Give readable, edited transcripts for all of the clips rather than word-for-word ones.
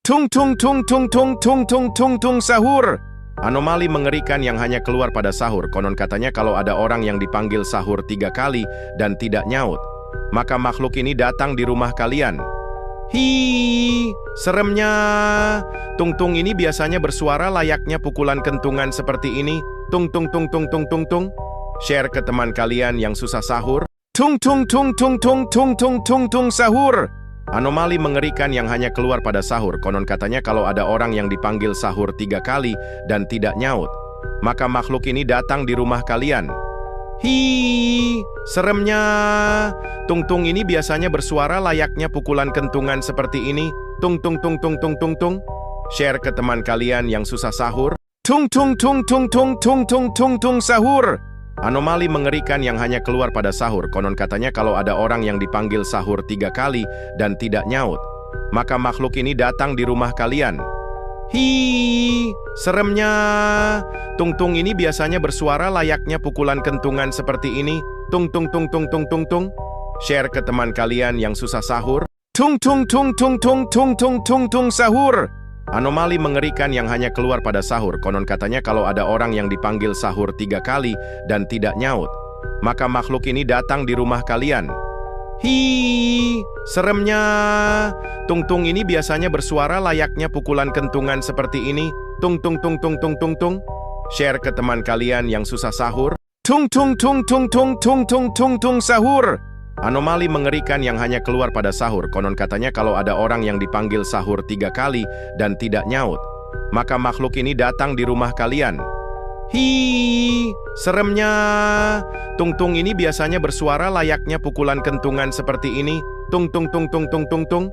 Tung tung tung tung tung tung tung tung tung sahur. Anomali mengerikan yang hanya keluar pada sahur. Konon katanya kalau ada orang yang dipanggil sahur 3 kali dan tidak nyaut, maka makhluk ini datang di rumah kalian. Hi, seremnya. Tung-tung ini biasanya bersuara layaknya pukulan kentungan seperti ini. Tung tung tung tung tung tung tung. Share ke teman kalian yang susah sahur. Tung tung tung tung tung tung tung tung tung sahur. Anomali mengerikan yang hanya keluar pada sahur. Konon katanya kalau ada orang yang dipanggil sahur 3 kali dan tidak nyaut, maka makhluk ini datang di rumah kalian. Hi, seremnya. Tung-tung ini biasanya bersuara layaknya pukulan kentungan seperti ini. Tung tung tung tung tung tung tung. Share ke teman kalian yang susah sahur. Tung tung tung tung tung tung tung tung tung sahur. Anomali mengerikan yang hanya keluar pada sahur. Konon katanya kalau ada orang yang dipanggil sahur 3 kali dan tidak nyaut, maka makhluk ini datang di rumah kalian. Hi, seremnya. Tung-tung ini biasanya bersuara layaknya pukulan kentungan seperti ini. Tung tung tung tung tung tung tung. Share ke teman kalian yang susah sahur. Tung tung tung tung tung tung tung tung tung sahur. Anomali mengerikan yang hanya keluar pada sahur. Konon katanya kalau ada orang yang dipanggil sahur 3 kali dan tidak nyaut, maka makhluk ini datang di rumah kalian. Hi, seremnya. Tung-tung ini biasanya bersuara layaknya pukulan kentungan seperti ini. Tung tung tung tung tung tung tung. Share ke teman kalian yang susah sahur. Tung tung tung tung tung tung tung tung tung sahur. Anomali mengerikan yang hanya keluar pada sahur. Konon katanya kalau ada orang yang dipanggil sahur 3 kali dan tidak nyaut, maka makhluk ini datang di rumah kalian. Hi, seremnya. Tung-tung ini biasanya bersuara layaknya pukulan kentungan seperti ini. Tung tung tung tung tung tung tung.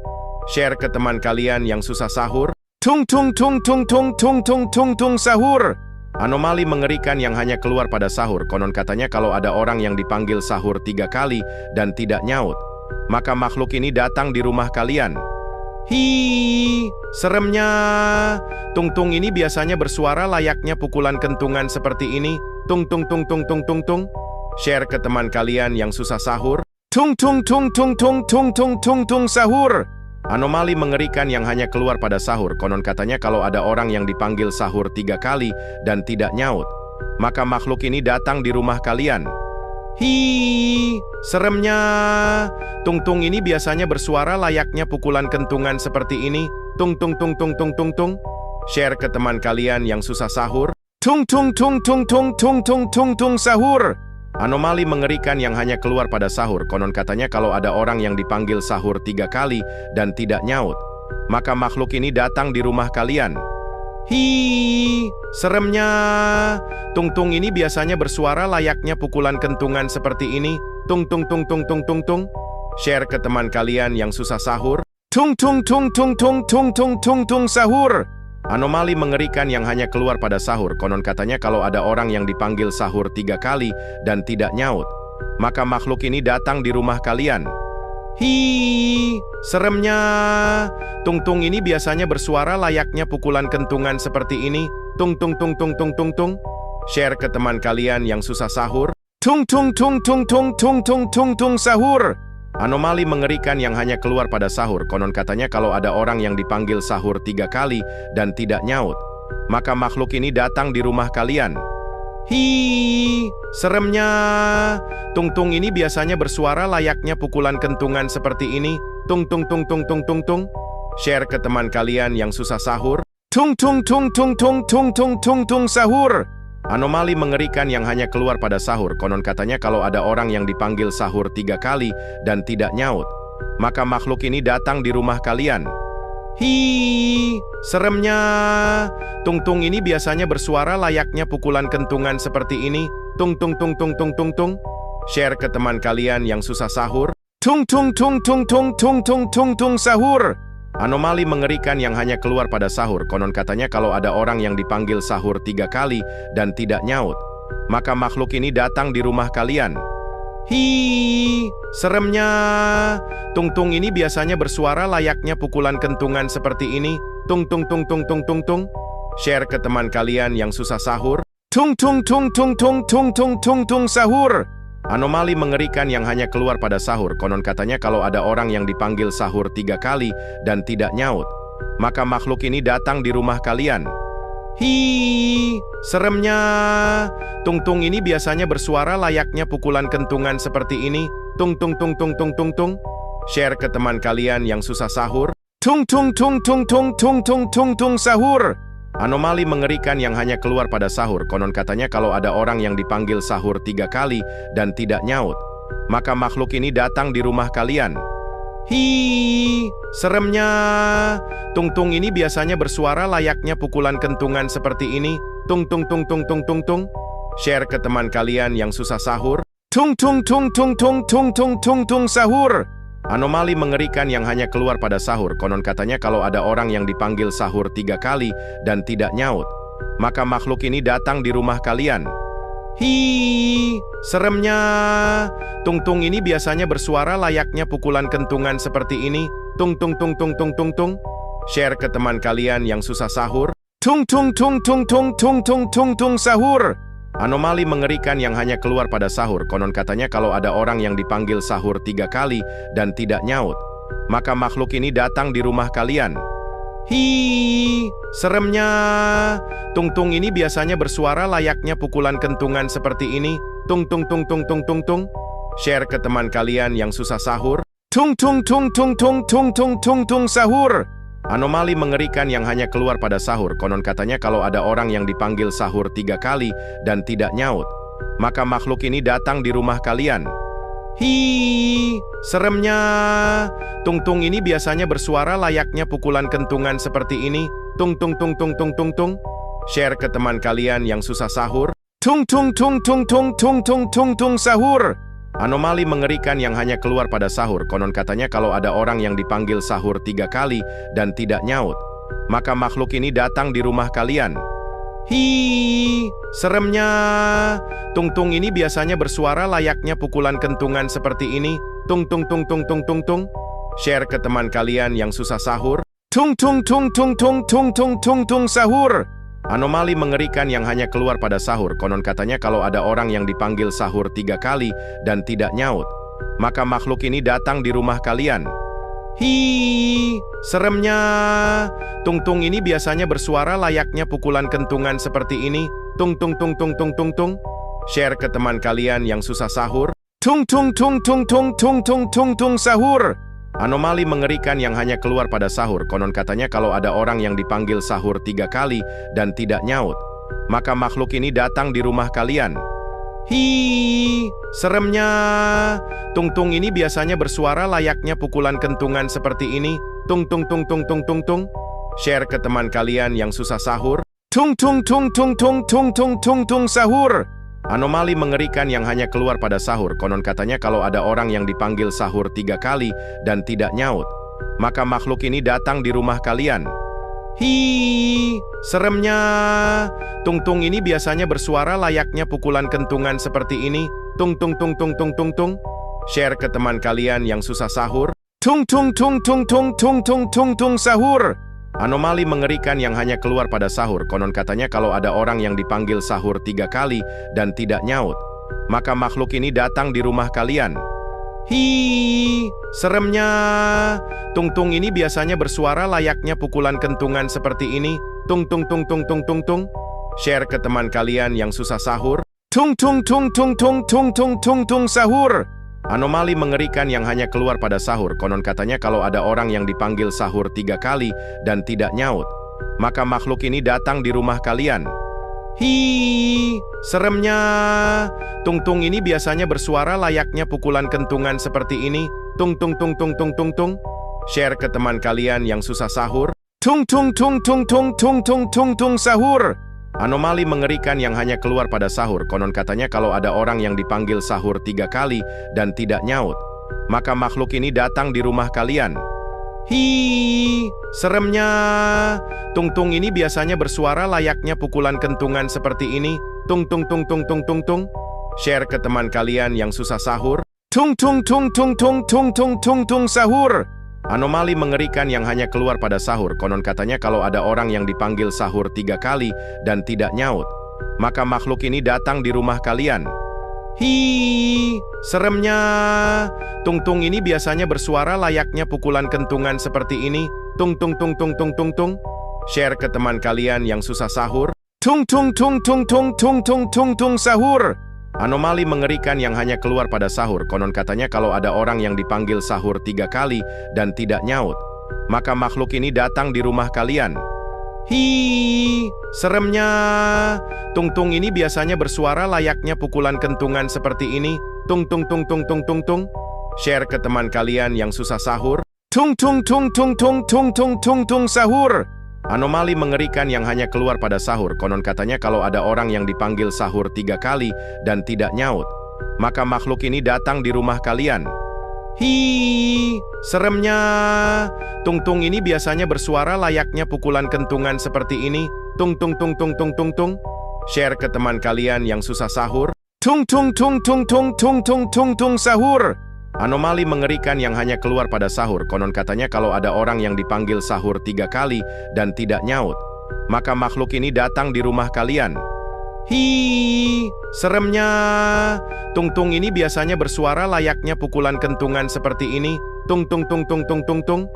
Share ke teman kalian yang susah sahur. Tung tung tung tung tung tung tung tung tung sahur. Anomali mengerikan yang hanya keluar pada sahur. Konon katanya kalau ada orang yang dipanggil sahur 3 kali dan tidak nyaut, maka makhluk ini datang di rumah kalian. Hi, seremnya. Tung-tung ini biasanya bersuara layaknya pukulan kentungan seperti ini. Tung tung tung tung tung tung tung. Share ke teman kalian yang susah sahur. Tung tung tung tung tung tung tung tung tung sahur. Anomali mengerikan yang hanya keluar pada sahur. Konon katanya kalau ada orang yang dipanggil sahur 3 kali dan tidak nyaut, maka makhluk ini datang di rumah kalian. Hi, seremnya. Tung-tung ini biasanya bersuara layaknya pukulan kentungan seperti ini. Tung tung tung tung tung tung tung. Share ke teman kalian yang susah sahur. Tung tung tung tung tung tung tung tung tung sahur. Anomali mengerikan yang hanya keluar pada sahur. Konon katanya kalau ada orang yang dipanggil sahur 3 kali dan tidak nyaut, maka makhluk ini datang di rumah kalian. Hi, seremnya. Tung-tung ini biasanya bersuara layaknya pukulan kentungan seperti ini. Tung tung tung tung tung tung tung. Share ke teman kalian yang susah sahur. Tung tung tung tung tung tung tung tung tung sahur. Anomali mengerikan yang hanya keluar pada sahur. Konon katanya kalau ada orang yang dipanggil sahur 3 kali dan tidak nyaut, maka makhluk ini datang di rumah kalian. Hi, seremnya. Tung-tung ini biasanya bersuara layaknya pukulan kentungan seperti ini. Tung tung tung tung tung tung tung. Share ke teman kalian yang susah sahur. Tung tung tung tung tung tung tung tung tung sahur. Anomali mengerikan yang hanya keluar pada sahur. Konon katanya kalau ada orang yang dipanggil sahur 3 kali dan tidak nyaut, maka makhluk ini datang di rumah kalian. Hi, seremnya. Tung-tung ini biasanya bersuara layaknya pukulan kentungan seperti ini. Tung tung tung tung tung tung tung. Share ke teman kalian yang susah sahur. Tung tung tung tung tung tung tung tung tung sahur. Anomali mengerikan yang hanya keluar pada sahur. Konon katanya kalau ada orang yang dipanggil sahur 3 kali dan tidak nyaut, maka makhluk ini datang di rumah kalian. Hi, seremnya. Tung-tung ini biasanya bersuara layaknya pukulan kentungan seperti ini. Tung tung tung tung tung tung tung. Share ke teman kalian yang susah sahur. Tung tung tung tung tung tung tung tung tung sahur. Anomali mengerikan yang hanya keluar pada sahur. Konon katanya kalau ada orang yang dipanggil sahur 3 kali dan tidak nyaut, maka makhluk ini datang di rumah kalian. Hi, seremnya. Tung-tung ini biasanya bersuara layaknya pukulan kentungan seperti ini. Tung tung tung tung tung tung tung. Share ke teman kalian yang susah sahur. Tung tung tung tung tung tung tung tung tung sahur. Anomali mengerikan yang hanya keluar pada sahur. Konon katanya kalau ada orang yang dipanggil sahur 3 kali dan tidak nyaut, maka makhluk ini datang di rumah kalian. Hi, seremnya. Tung-tung ini biasanya bersuara layaknya pukulan kentungan seperti ini. Tung tung tung tung tung tung tung. Share ke teman kalian yang susah sahur. Tung tung tung tung tung tung tung tung tung sahur. Anomali mengerikan yang hanya keluar pada sahur. Konon katanya kalau ada orang yang dipanggil sahur 3 kali dan tidak nyaut, maka makhluk ini datang di rumah kalian. Hi, seremnya. Tung-tung ini biasanya bersuara layaknya pukulan kentungan seperti ini. Tung tung tung tung tung tung tung. Share ke teman kalian yang susah sahur. Tung tung tung tung tung tung tung tung tung sahur. Anomali mengerikan yang hanya keluar pada sahur. Konon katanya kalau ada orang yang dipanggil sahur 3 kali dan tidak nyaut, maka makhluk ini datang di rumah kalian. Hi, seremnya. Tung-tung ini biasanya bersuara layaknya pukulan kentungan seperti ini. Tung tung tung tung tung tung tung. Share ke teman kalian yang susah sahur. Tung tung tung tung tung tung tung tung tung sahur. Anomali mengerikan yang hanya keluar pada sahur. Konon katanya kalau ada orang yang dipanggil sahur 3 kali dan tidak nyaut, maka makhluk ini datang di rumah kalian. Hi, seremnya. Tung-tung ini biasanya bersuara layaknya pukulan kentungan seperti ini. Tung tung tung tung tung tung tung. Share ke teman kalian yang susah sahur. Tung tung tung tung tung tung tung tung tung sahur. Anomali mengerikan yang hanya keluar pada sahur. Konon katanya kalau ada orang yang dipanggil sahur 3 kali dan tidak nyaut, maka makhluk ini datang di rumah kalian. Hi, seremnya. Tung-tung ini biasanya bersuara layaknya pukulan kentungan seperti ini. Tung tung tung tung tung tung tung. Share ke teman kalian yang susah sahur. Tung tung tung tung tung tung tung tung tung sahur. Anomali mengerikan yang hanya keluar pada sahur. Konon katanya kalau ada orang yang dipanggil sahur 3 kali dan tidak nyaut, maka makhluk ini datang di rumah kalian. Hi, seremnya. Tung-tung ini biasanya bersuara layaknya pukulan kentungan seperti ini. Tung tung tung tung tung tung tung. Share ke teman kalian yang susah sahur. Tung tung tung tung tung tung tung tung tung sahur. Anomali mengerikan yang hanya keluar pada sahur. Konon katanya kalau ada orang yang dipanggil sahur 3 kali dan tidak nyaut, maka makhluk ini datang di rumah kalian. Hi, seremnya. Tung-tung ini biasanya bersuara layaknya pukulan kentungan seperti ini. Tung tung tung tung tung tung tung. Share ke teman kalian yang susah sahur. Tung tung tung tung tung tung tung tung tung sahur. Anomali mengerikan yang hanya keluar pada sahur. Konon katanya kalau ada orang yang dipanggil sahur 3 kali dan tidak nyaut, maka makhluk ini datang di rumah kalian. Hi, seremnya. Tung-tung ini biasanya bersuara layaknya pukulan kentungan seperti ini. Tung tung tung tung tung tung tung. Share ke teman kalian yang susah sahur. Tung tung tung tung tung tung tung tung tung sahur. Anomali mengerikan yang hanya keluar pada sahur. Konon katanya kalau ada orang yang dipanggil sahur 3 kali dan tidak nyaut, maka makhluk ini datang di rumah kalian. Hi, seremnya. Tung-tung ini biasanya bersuara layaknya pukulan kentungan seperti ini. Tung tung tung tung tung tung tung. Share ke teman kalian yang susah sahur. Tung tung tung tung tung tung tung tung tung sahur. Anomali mengerikan yang hanya keluar pada sahur. Konon katanya kalau ada orang yang dipanggil sahur 3 kali dan tidak nyaut, maka makhluk ini datang di rumah kalian. Hi, seremnya. Tung-tung ini biasanya bersuara layaknya pukulan kentungan seperti ini. Tung tung tung tung tung tung tung. Share ke teman kalian yang susah sahur. Tung tung tung tung tung tung tung tung tung sahur. Anomali mengerikan yang hanya keluar pada sahur. Konon katanya kalau ada orang yang dipanggil sahur 3 kali dan tidak nyaut, maka makhluk ini datang di rumah kalian. Hi, seremnya. Tung-tung ini biasanya bersuara layaknya pukulan kentungan seperti ini. Tung tung tung tung tung tung tung. Share ke teman kalian yang susah sahur. Tung tung tung tung tung tung tung tung tung sahur. Anomali mengerikan yang hanya keluar pada sahur. Konon katanya kalau ada orang yang dipanggil sahur 3 kali dan tidak nyaut, maka makhluk ini datang di rumah kalian. Hi, seremnya. Tung-tung ini biasanya bersuara layaknya pukulan kentungan seperti ini. Tung tung tung tung tung tung tung. Share ke teman kalian yang susah sahur. Tung tung tung tung tung tung tung tung tung sahur. Anomali mengerikan yang hanya keluar pada sahur. Konon katanya kalau ada orang yang dipanggil sahur 3 kali dan tidak nyaut, maka makhluk ini datang di rumah kalian. Hi, seremnya. Tung-tung ini biasanya bersuara layaknya pukulan kentungan seperti ini. Tung tung tung tung tung tung tung. Share ke teman kalian yang susah sahur. Tung tung tung tung tung tung tung tung tung sahur. Anomali mengerikan yang hanya keluar pada sahur. Konon katanya kalau ada orang yang dipanggil sahur 3 kali dan tidak nyaut, maka makhluk ini datang di rumah kalian. Hi, seremnya. Tung-tung ini biasanya bersuara layaknya pukulan kentungan seperti ini. Tung tung tung tung tung tung tung. Share ke teman kalian yang susah sahur. Tung tung tung tung tung tung tung tung tung sahur. Anomali mengerikan yang hanya keluar pada sahur. Konon katanya kalau ada orang yang dipanggil sahur 3 kali dan tidak nyaut, maka makhluk ini datang di rumah kalian. Hi, seremnya. Tung-tung ini biasanya bersuara layaknya pukulan kentungan seperti ini. Tung tung tung tung tung tung tung. Share ke teman kalian yang susah sahur. Tung tung tung tung tung tung tung tung tung sahur. Anomali mengerikan yang hanya keluar pada sahur. Konon katanya kalau ada orang yang dipanggil sahur 3 kali dan tidak nyaut, maka makhluk ini datang di rumah kalian. Hi, seremnya. Tung-tung ini biasanya bersuara layaknya pukulan kentungan seperti ini. Tung tung tung tung tung tung tung.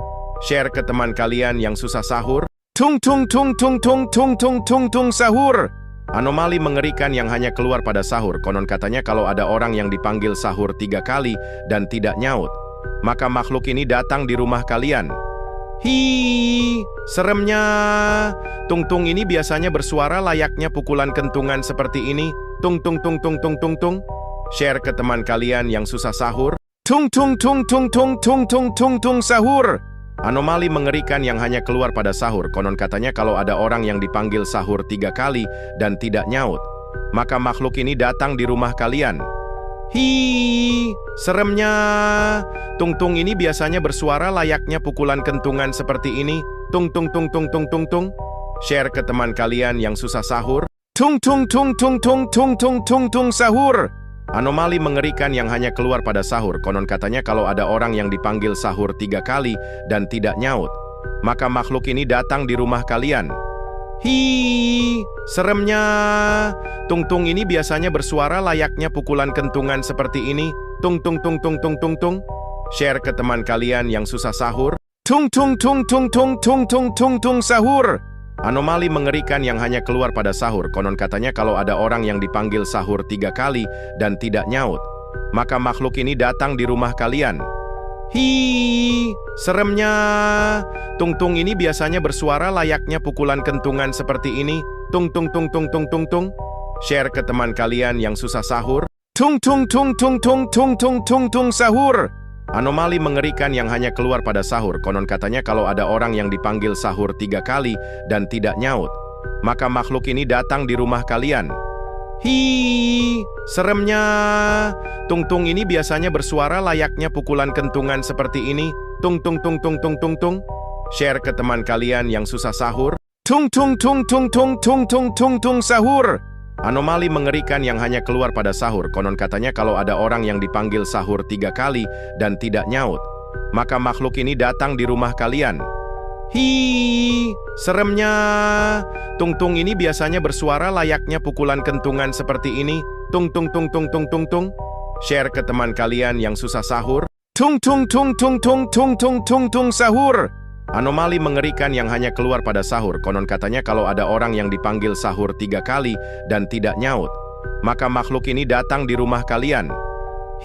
Share ke teman kalian yang susah sahur. Tung tung tung tung tung tung tung tung tung sahur. Anomali mengerikan yang hanya keluar pada sahur. Konon katanya kalau ada orang yang dipanggil sahur 3 kali dan tidak nyaut, maka makhluk ini datang di rumah kalian. Hi, seremnya. Tung-tung ini biasanya bersuara layaknya pukulan kentungan seperti ini. Tung tung tung tung tung tung tung. Share ke teman kalian yang susah sahur. Tung tung tung tung tung tung tung tung tung sahur. Anomali mengerikan yang hanya keluar pada sahur. Konon katanya kalau ada orang yang dipanggil sahur 3 kali dan tidak nyaut, maka makhluk ini datang di rumah kalian. Hi, seremnya. Tung-tung ini biasanya bersuara layaknya pukulan kentungan seperti ini. Tung tung tung tung tung tung tung. Share ke teman kalian yang susah sahur. Tung tung tung tung tung tung tung tung tung sahur. Anomali mengerikan yang hanya keluar pada sahur. Konon katanya kalau ada orang yang dipanggil sahur 3 kali dan tidak nyaut, maka makhluk ini datang di rumah kalian. Hi, seremnya. Tung-tung ini biasanya bersuara layaknya pukulan kentungan seperti ini. Tung tung tung tung tung tung tung. Share ke teman kalian yang susah sahur. Tung tung tung tung tung tung tung tung tung sahur. Anomali mengerikan yang hanya keluar pada sahur. Konon katanya kalau ada orang yang dipanggil sahur 3 kali dan tidak nyaut, maka makhluk ini datang di rumah kalian. Hi, seremnya. Tung-tung ini biasanya bersuara layaknya pukulan kentungan seperti ini. Tung tung tung tung tung tung tung. Share ke teman kalian yang susah sahur. Tung tung tung tung tung tung tung tung tung sahur. Anomali mengerikan yang hanya keluar pada sahur. Konon katanya kalau ada orang yang dipanggil sahur 3 kali dan tidak nyaut, maka makhluk ini datang di rumah kalian. Hi, seremnya. Tung-tung ini biasanya bersuara layaknya pukulan kentungan seperti ini. Tung tung tung tung tung tung tung. Share ke teman kalian yang susah sahur. Tung tung tung tung tung tung tung tung tung sahur. Anomali mengerikan yang hanya keluar pada sahur. Konon katanya kalau ada orang yang dipanggil sahur 3 kali dan tidak nyaut, maka makhluk ini datang di rumah kalian. Hi, seremnya. Tung-tung ini biasanya bersuara layaknya pukulan kentungan seperti ini. Tung tung tung tung tung tung tung. Share ke teman kalian yang susah sahur. Tung tung tung tung tung tung tung tung tung sahur. Anomali mengerikan yang hanya keluar pada sahur. Konon katanya kalau ada orang yang dipanggil sahur 3 kali dan tidak nyaut, maka makhluk ini datang di rumah kalian.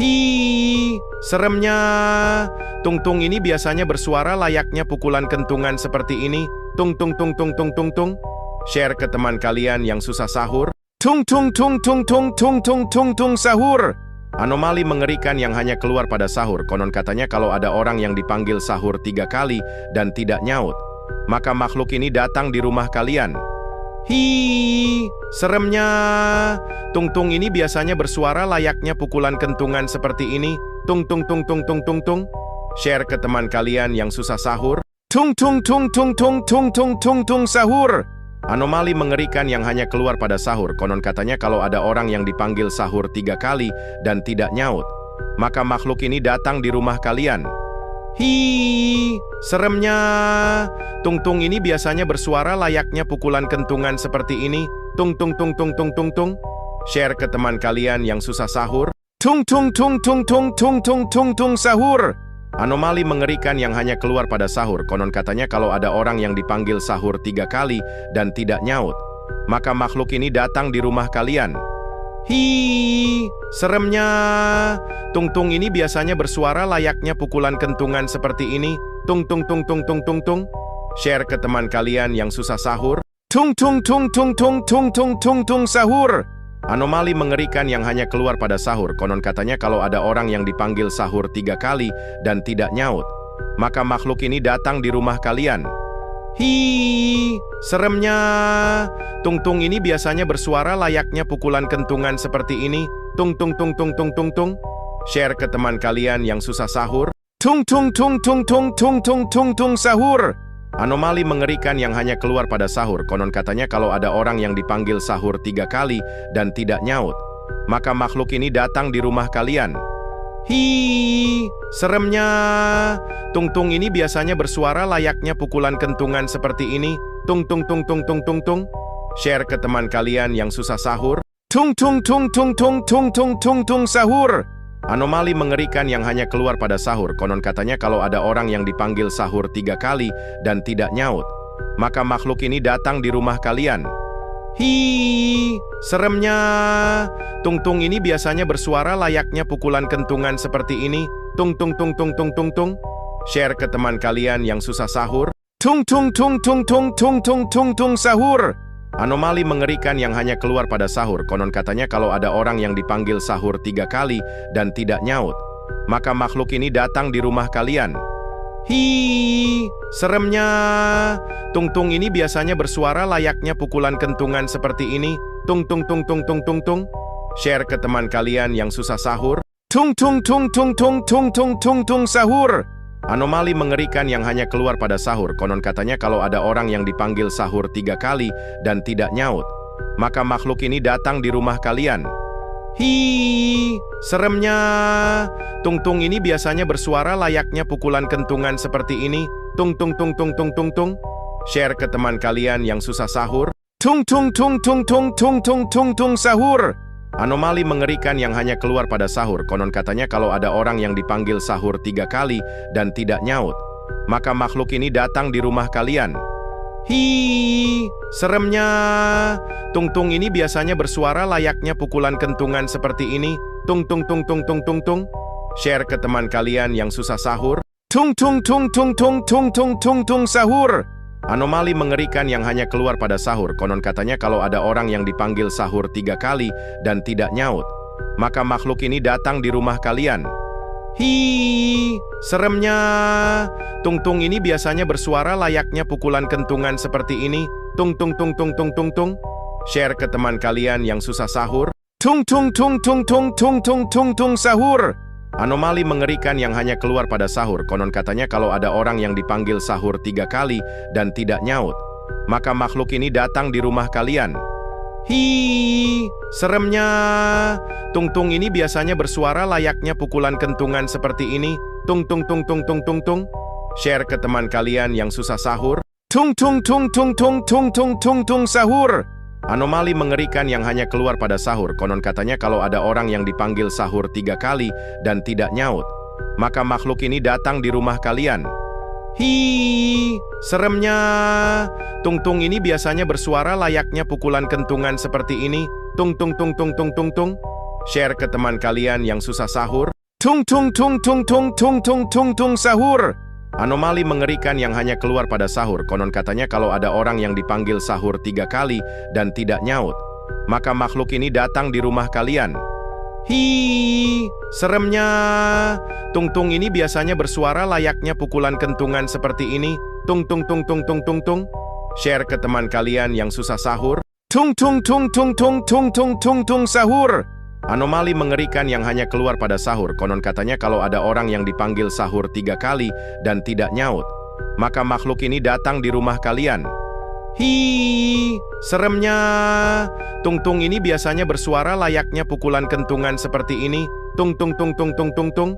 Hi, seremnya. Tung-tung ini biasanya bersuara layaknya pukulan kentungan seperti ini. Tung tung tung tung tung tung tung. Share ke teman kalian yang susah sahur. Tung tung tung tung tung tung tung tung tung sahur. Anomali mengerikan yang hanya keluar pada sahur. Konon katanya kalau ada orang yang dipanggil sahur 3 kali dan tidak nyaut, maka makhluk ini datang di rumah kalian. Hi, seremnya. Tung-tung ini biasanya bersuara layaknya pukulan kentungan seperti ini. Tung tung tung tung tung tung tung. Share ke teman kalian yang susah sahur. Tung tung tung tung tung tung tung tung tung sahur. Anomali mengerikan yang hanya keluar pada sahur. Konon katanya kalau ada orang yang dipanggil sahur 3 kali dan tidak nyaut, maka makhluk ini datang di rumah kalian. Hi, seremnya. Tung-tung ini biasanya bersuara layaknya pukulan kentungan seperti ini. Tung tung tung tung tung tung tung. Share ke teman kalian yang susah sahur. Tung tung tung tung tung tung tung tung tung sahur. Anomali mengerikan yang hanya keluar pada sahur. Konon katanya kalau ada orang yang dipanggil sahur 3 kali dan tidak nyaut, maka makhluk ini datang di rumah kalian. Hi, seremnya. Tung-tung ini biasanya bersuara layaknya pukulan kentungan seperti ini. Tung tung tung tung tung tung tung. Share ke teman kalian yang susah sahur. Tung tung tung tung tung tung tung tung tung sahur. Anomali mengerikan yang hanya keluar pada sahur. Konon katanya kalau ada orang yang dipanggil sahur 3 kali dan tidak nyaut, maka makhluk ini datang di rumah kalian. Hi, seremnya. Tung-tung ini biasanya bersuara layaknya pukulan kentungan seperti ini. Tung tung tung tung tung tung tung. Share ke teman kalian yang susah sahur. Tung tung tung tung tung tung tung tung tung sahur. Anomali mengerikan yang hanya keluar pada sahur. Konon katanya kalau ada orang yang dipanggil sahur 3 kali dan tidak nyaut, maka makhluk ini datang di rumah kalian. Hi, seremnya. Tung-tung ini biasanya bersuara layaknya pukulan kentungan seperti ini. Tung tung tung tung tung tung tung. Share ke teman kalian yang susah sahur. Tung tung tung tung tung tung tung tung tung sahur. Anomali mengerikan yang hanya keluar pada sahur. Konon katanya kalau ada orang yang dipanggil sahur 3 kali dan tidak nyaut, maka makhluk ini datang di rumah kalian. Hi, seremnya. Tung-tung ini biasanya bersuara layaknya pukulan kentungan seperti ini. Tung tung tung tung tung tung tung. Share ke teman kalian yang susah sahur. Tung tung tung tung tung tung tung tung tung sahur. Anomali mengerikan yang hanya keluar pada sahur. Konon katanya kalau ada orang yang dipanggil sahur 3 kali dan tidak nyaut, maka makhluk ini datang di rumah kalian. Hi, seremnya. Tung-tung ini biasanya bersuara layaknya pukulan kentungan seperti ini. Tung tung tung tung tung tung tung. Share ke teman kalian yang susah sahur. Tung tung tung tung tung tung tung tung tung sahur. Anomali mengerikan yang hanya keluar pada sahur. Konon katanya kalau ada orang yang dipanggil sahur 3 kali dan tidak nyaut, maka makhluk ini datang di rumah kalian. Hi, seremnya. Tung-tung ini biasanya bersuara layaknya pukulan kentungan seperti ini. Tung tung tung tung tung tung tung. Share ke teman kalian yang susah sahur. Tung tung tung tung tung tung tung tung tung sahur. Anomali mengerikan yang hanya keluar pada sahur. Konon katanya kalau ada orang yang dipanggil sahur 3 kali dan tidak nyaut, maka makhluk ini datang di rumah kalian. Hi, seremnya. Tung-tung ini biasanya bersuara layaknya pukulan kentungan seperti ini. Tung tung tung tung tung tung tung. Share ke teman kalian yang susah sahur. Tung tung tung tung tung tung tung tung tung sahur. Anomali mengerikan yang hanya keluar pada sahur. Konon katanya kalau ada orang yang dipanggil sahur 3 kali dan tidak nyaut, maka makhluk ini datang di rumah kalian. Hi, seremnya. Tung-tung ini biasanya bersuara layaknya pukulan kentungan seperti ini. Tung tung tung tung tung tung tung. Share ke teman kalian yang susah sahur. Tung tung tung tung tung tung tung tung tung sahur. Anomali mengerikan yang hanya keluar pada sahur. Konon katanya kalau ada orang yang dipanggil sahur 3 kali dan tidak nyaut, maka makhluk ini datang di rumah kalian. Hi, seremnya. Tung-tung ini biasanya bersuara layaknya pukulan kentungan seperti ini. Tung tung tung tung tung tung tung. Share ke teman kalian yang susah sahur. Tung tung tung tung tung tung tung tung tung sahur. Anomali mengerikan yang hanya keluar pada sahur. Konon katanya kalau ada orang yang dipanggil sahur 3 kali dan tidak nyaut, maka makhluk ini datang di rumah kalian. Hi, seremnya. Tung-tung ini biasanya bersuara layaknya pukulan kentungan seperti ini. Tung tung tung tung tung tung tung. Share ke teman kalian yang susah sahur. Tung tung tung tung tung tung tung tung tung sahur. Anomali mengerikan yang hanya keluar pada sahur. Konon katanya kalau ada orang yang dipanggil sahur 3 kali dan tidak nyaut, maka makhluk ini datang di rumah kalian. Hi, seremnya. Tung-tung ini biasanya bersuara layaknya pukulan kentungan seperti ini. Tung tung tung tung tung tung tung. Share ke teman kalian yang susah sahur. Tung tung tung tung tung tung tung tung tung sahur. Anomali mengerikan yang hanya keluar pada sahur. Konon katanya kalau ada orang yang dipanggil sahur 3 kali dan tidak nyaut, maka makhluk ini datang di rumah kalian. Hi, seremnya. Tung-tung ini biasanya bersuara layaknya pukulan kentungan seperti ini. Tung tung tung tung tung tung tung.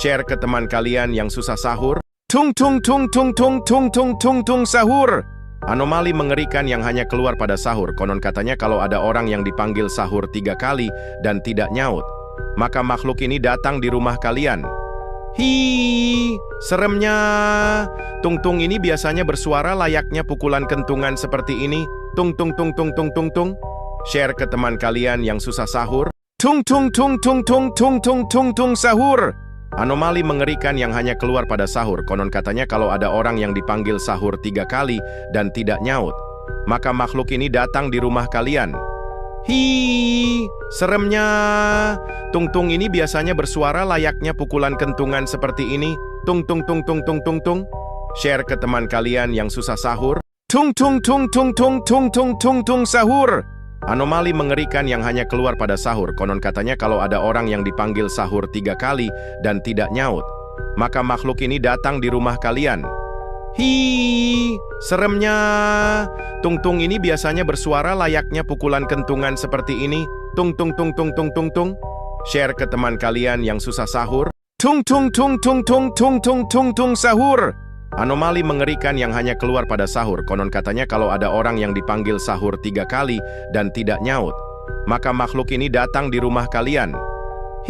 Share ke teman kalian yang susah sahur. Tung tung tung tung tung tung tung tung tung sahur. Anomali mengerikan yang hanya keluar pada sahur. Konon katanya kalau ada orang yang dipanggil sahur 3 kali dan tidak nyaut, maka makhluk ini datang di rumah kalian. Hi, seremnya. Tung-tung ini biasanya bersuara layaknya pukulan kentungan seperti ini. Tung tung tung tung tung tung tung. Share ke teman kalian yang susah sahur. Tung tung tung tung tung tung tung tung tung sahur. Anomali mengerikan yang hanya keluar pada sahur. Konon katanya kalau ada orang yang dipanggil sahur 3 kali dan tidak nyaut, maka makhluk ini datang di rumah kalian. Hi, seremnya. Tung-tung ini biasanya bersuara layaknya pukulan kentungan seperti ini. Tung tung tung tung tung tung tung. Share ke teman kalian yang susah sahur. Tung tung tung tung tung tung tung tung tung sahur. Anomali mengerikan yang hanya keluar pada sahur. Konon katanya kalau ada orang yang dipanggil sahur 3 kali dan tidak nyaut, maka makhluk ini datang di rumah kalian. Hi, seremnya. Tung-tung ini biasanya bersuara layaknya pukulan kentungan seperti ini. Tung tung tung tung tung tung tung. Share ke teman kalian yang susah sahur. Tung tung tung tung tung tung tung tung tung sahur. Anomali mengerikan yang hanya keluar pada sahur. Konon katanya kalau ada orang yang dipanggil sahur 3 kali dan tidak nyaut, maka makhluk ini datang di rumah kalian.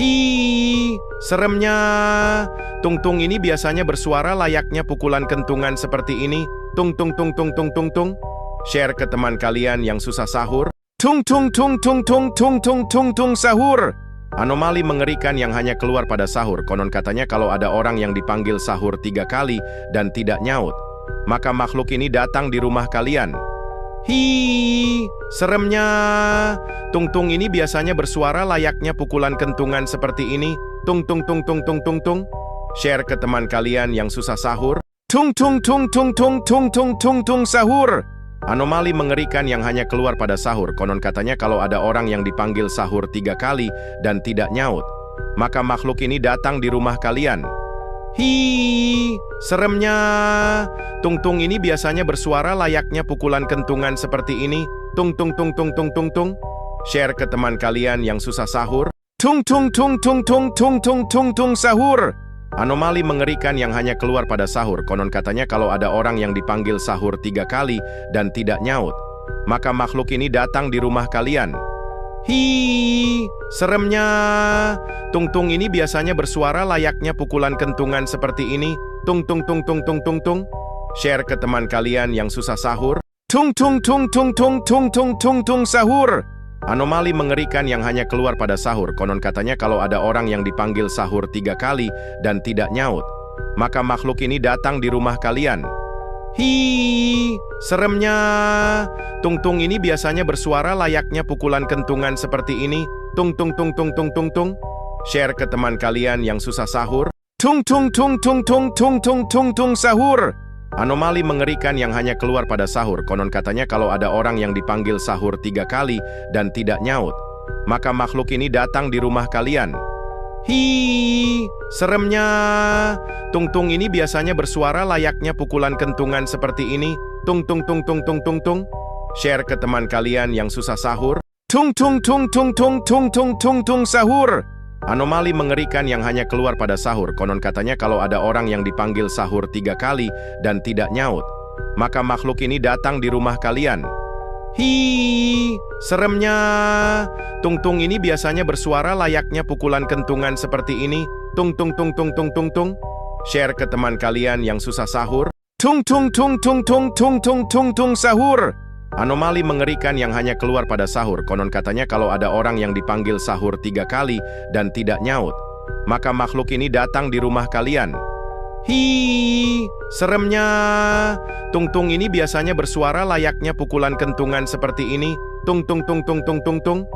Hi, seremnya. Tung-tung ini biasanya bersuara layaknya pukulan kentungan seperti ini. Tung tung tung tung tung tung tung. Share ke teman kalian yang susah sahur. Tung tung tung tung tung tung tung tung tung sahur. Anomali mengerikan yang hanya keluar pada sahur. Konon katanya kalau ada orang yang dipanggil sahur 3 kali dan tidak nyaut, maka makhluk ini datang di rumah kalian. Hi, seremnya. Tung-tung ini biasanya bersuara layaknya pukulan kentungan seperti ini. Tung tung tung tung tung tung tung. Share ke teman kalian yang susah sahur. Tung tung tung tung tung tung tung tung tung sahur. Anomali mengerikan yang hanya keluar pada sahur. Konon katanya kalau ada orang yang dipanggil sahur 3 kali dan tidak nyaut, maka makhluk ini datang di rumah kalian. Hi, seremnya. Tung-tung ini biasanya bersuara layaknya pukulan kentungan seperti ini. Tung tung tung tung tung tung tung. Share ke teman kalian yang susah sahur. Tung tung tung tung tung tung tung tung tung sahur. Anomali mengerikan yang hanya keluar pada sahur. Konon katanya kalau ada orang yang dipanggil sahur 3 kali dan tidak nyaut, maka makhluk ini datang di rumah kalian. Hi, seremnya. Tung-tung ini biasanya bersuara layaknya pukulan kentungan seperti ini. Tung tung tung tung tung tung tung. Share ke teman kalian yang susah sahur. Tung tung tung tung tung tung tung tung tung sahur. Anomali mengerikan yang hanya keluar pada sahur. Konon katanya kalau ada orang yang dipanggil sahur 3 kali dan tidak nyaut, maka makhluk ini datang di rumah kalian. Hi, seremnya. Tung-tung ini biasanya bersuara layaknya pukulan kentungan seperti ini. Tung tung tung tung tung tung tung. Share ke teman kalian yang susah sahur. Tung tung tung tung tung tung tung tung tung sahur. Anomali mengerikan yang hanya keluar pada sahur. Konon katanya kalau ada orang yang dipanggil sahur 3 kali dan tidak nyaut, maka makhluk ini datang di rumah kalian. Hi, seremnya. Tung-tung ini biasanya bersuara layaknya pukulan kentungan seperti ini. Tung tung tung tung tung tung tung. Share ke teman kalian yang susah sahur. Tung tung tung tung tung tung tung tung tung sahur. Anomali mengerikan yang hanya keluar pada sahur. Konon katanya kalau ada orang yang dipanggil sahur 3 kali dan tidak nyaut, maka makhluk ini datang di rumah kalian. Hi, seremnya. Tung-tung ini biasanya bersuara layaknya pukulan kentungan seperti ini. Tung tung tung tung tung tung tung. Share ke teman kalian yang susah sahur. Tung tung tung tung tung tung tung tung tung sahur. Anomali mengerikan yang hanya keluar pada sahur. Konon katanya kalau ada orang yang dipanggil sahur 3 kali dan tidak nyaut, maka makhluk ini datang di rumah kalian. Hi, seremnya. Tung-tung ini biasanya bersuara layaknya pukulan kentungan seperti ini. Tung tung tung tung tung tung tung.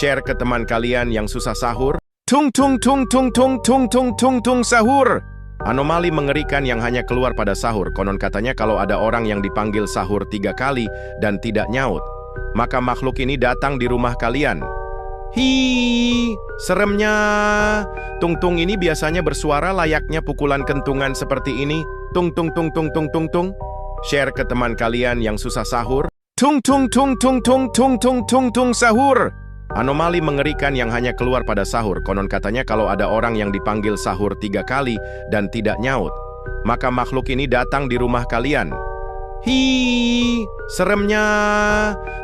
Share ke teman kalian yang susah sahur. Tung tung tung tung tung tung tung tung tung sahur. Anomali mengerikan yang hanya keluar pada sahur. Konon katanya kalau ada orang yang dipanggil sahur 3 kali dan tidak nyaut, maka makhluk ini datang di rumah kalian. Hi, seremnya. Tung-tung ini biasanya bersuara layaknya pukulan kentungan seperti ini. Tung tung tung tung tung tung tung. Share ke teman kalian yang susah sahur. Tung tung tung tung tung tung tung tung tung sahur. Anomali mengerikan yang hanya keluar pada sahur. Konon katanya kalau ada orang yang dipanggil sahur 3 kali dan tidak nyaut, maka makhluk ini datang di rumah kalian. Hi, seremnya.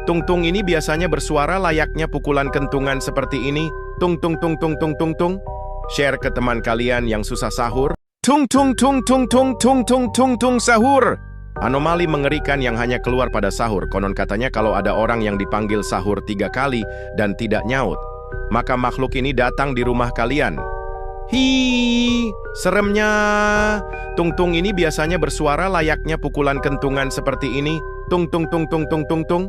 Tung-tung ini biasanya bersuara layaknya pukulan kentungan seperti ini. Tung tung tung tung tung tung tung. Share ke teman kalian yang susah sahur. Tung tung tung tung tung tung tung tung tung sahur. Anomali mengerikan yang hanya keluar pada sahur. Konon katanya kalau ada orang yang dipanggil sahur 3 kali dan tidak nyaut, maka makhluk ini datang di rumah kalian. Hi, seremnya. Tung-tung ini biasanya bersuara layaknya pukulan kentungan seperti ini. Tung tung tung tung tung tung tung.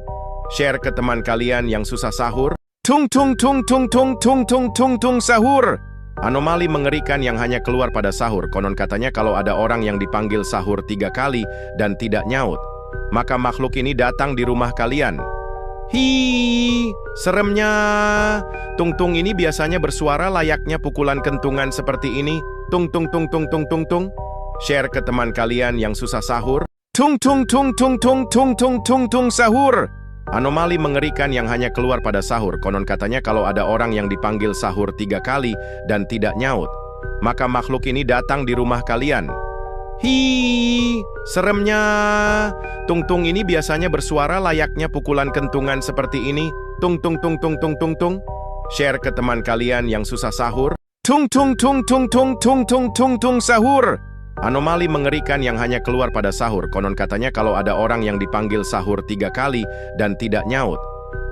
Share ke teman kalian yang susah sahur. Tung tung tung tung tung tung tung tung tung sahur. Anomali mengerikan yang hanya keluar pada sahur. Konon katanya kalau ada orang yang dipanggil sahur 3 kali dan tidak nyaut, maka makhluk ini datang di rumah kalian. Hi, seremnya. Tung-tung ini biasanya bersuara layaknya pukulan kentungan seperti ini. Tung tung tung tung tung tung tung. Share ke teman kalian yang susah sahur. Tung tung tung tung tung tung tung tung tung sahur. Anomali mengerikan yang hanya keluar pada sahur. Konon katanya kalau ada orang yang dipanggil sahur 3 kali dan tidak nyaut, maka makhluk ini datang di rumah kalian. Hi, seremnya. Tung-tung ini biasanya bersuara layaknya pukulan kentungan seperti ini. Tung tung tung tung tung tung tung. Share ke teman kalian yang susah sahur. Tung tung tung tung tung tung tung tung tung sahur. Anomali mengerikan yang hanya keluar pada sahur. Konon katanya kalau ada orang yang dipanggil sahur 3 kali dan tidak nyaut,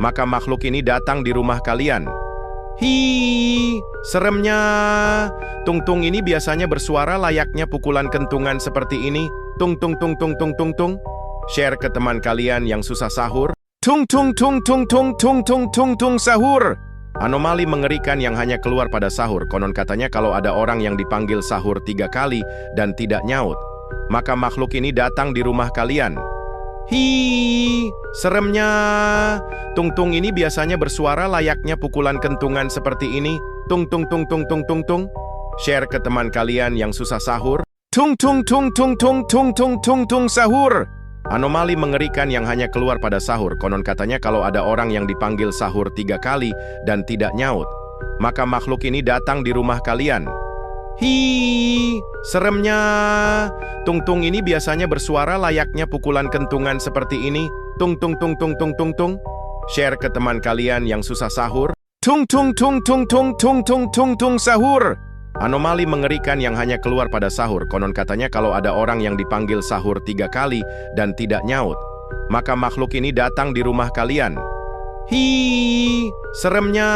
maka makhluk ini datang di rumah kalian. Hi, seremnya. Tung-tung ini biasanya bersuara layaknya pukulan kentungan seperti ini. Tung tung tung tung tung tung tung. Share ke teman kalian yang susah sahur. Tung tung tung tung tung tung tung tung tung sahur. Anomali mengerikan yang hanya keluar pada sahur. Konon katanya kalau ada orang yang dipanggil sahur 3 kali dan tidak nyaut, maka makhluk ini datang di rumah kalian. Hi, seremnya. Tung-tung ini biasanya bersuara layaknya pukulan kentungan seperti ini. Tung tung tung tung tung tung tung. Share ke teman kalian yang susah sahur. Tung tung tung tung tung tung tung tung tung sahur. Anomali mengerikan yang hanya keluar pada sahur. Konon katanya kalau ada orang yang dipanggil sahur 3 kali dan tidak nyaut, maka makhluk ini datang di rumah kalian. Hi, seremnya. Tung-tung ini biasanya bersuara layaknya pukulan kentungan seperti ini. Tung tung tung tung tung tung tung. Share ke teman kalian yang susah sahur. Tung tung tung tung tung tung tung tung tung sahur. Anomali mengerikan yang hanya keluar pada sahur. Konon katanya kalau ada orang yang dipanggil sahur 3 kali dan tidak nyaut, maka makhluk ini datang di rumah kalian. Hi, seremnya.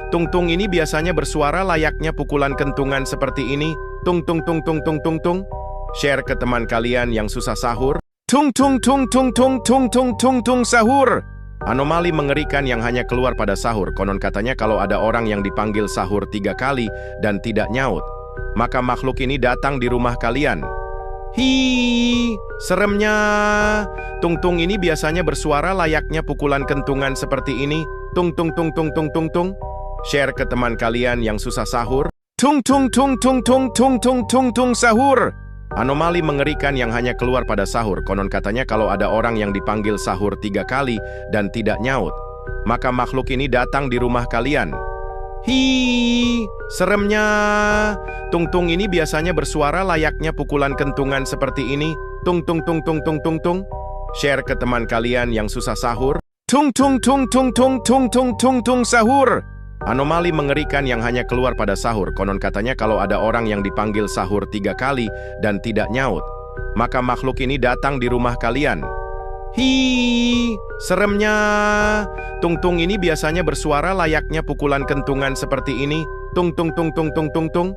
Tung-tung ini biasanya bersuara layaknya pukulan kentungan seperti ini. Tung tung tung tung tung tung tung. Share ke teman kalian yang susah sahur. Tung tung tung tung tung tung tung tung tung sahur. Anomali mengerikan yang hanya keluar pada sahur. Konon katanya kalau ada orang yang dipanggil sahur 3 kali dan tidak nyaut, maka makhluk ini datang di rumah kalian. Hi, seremnya. Tung-tung ini biasanya bersuara layaknya pukulan kentungan seperti ini. Tung tung tung tung tung tung tung. Share ke teman kalian yang susah sahur. Tung tung tung tung tung tung tung tung tung sahur. Anomali mengerikan yang hanya keluar pada sahur. Konon katanya kalau ada orang yang dipanggil sahur 3 kali dan tidak nyaut, maka makhluk ini datang di rumah kalian. Hi, seremnya. Tung-tung ini biasanya bersuara layaknya pukulan kentungan seperti ini. Tung tung tung tung tung tung tung. Share ke teman kalian yang susah sahur. Tung tung tung tung tung tung tung tung tung sahur. Anomali mengerikan yang hanya keluar pada sahur. Konon katanya kalau ada orang yang dipanggil sahur 3 kali dan tidak nyaut, maka makhluk ini datang di rumah kalian. Hi, seremnya. Tung-tung ini biasanya bersuara layaknya pukulan kentungan seperti ini. Tung tung tung tung tung tung tung.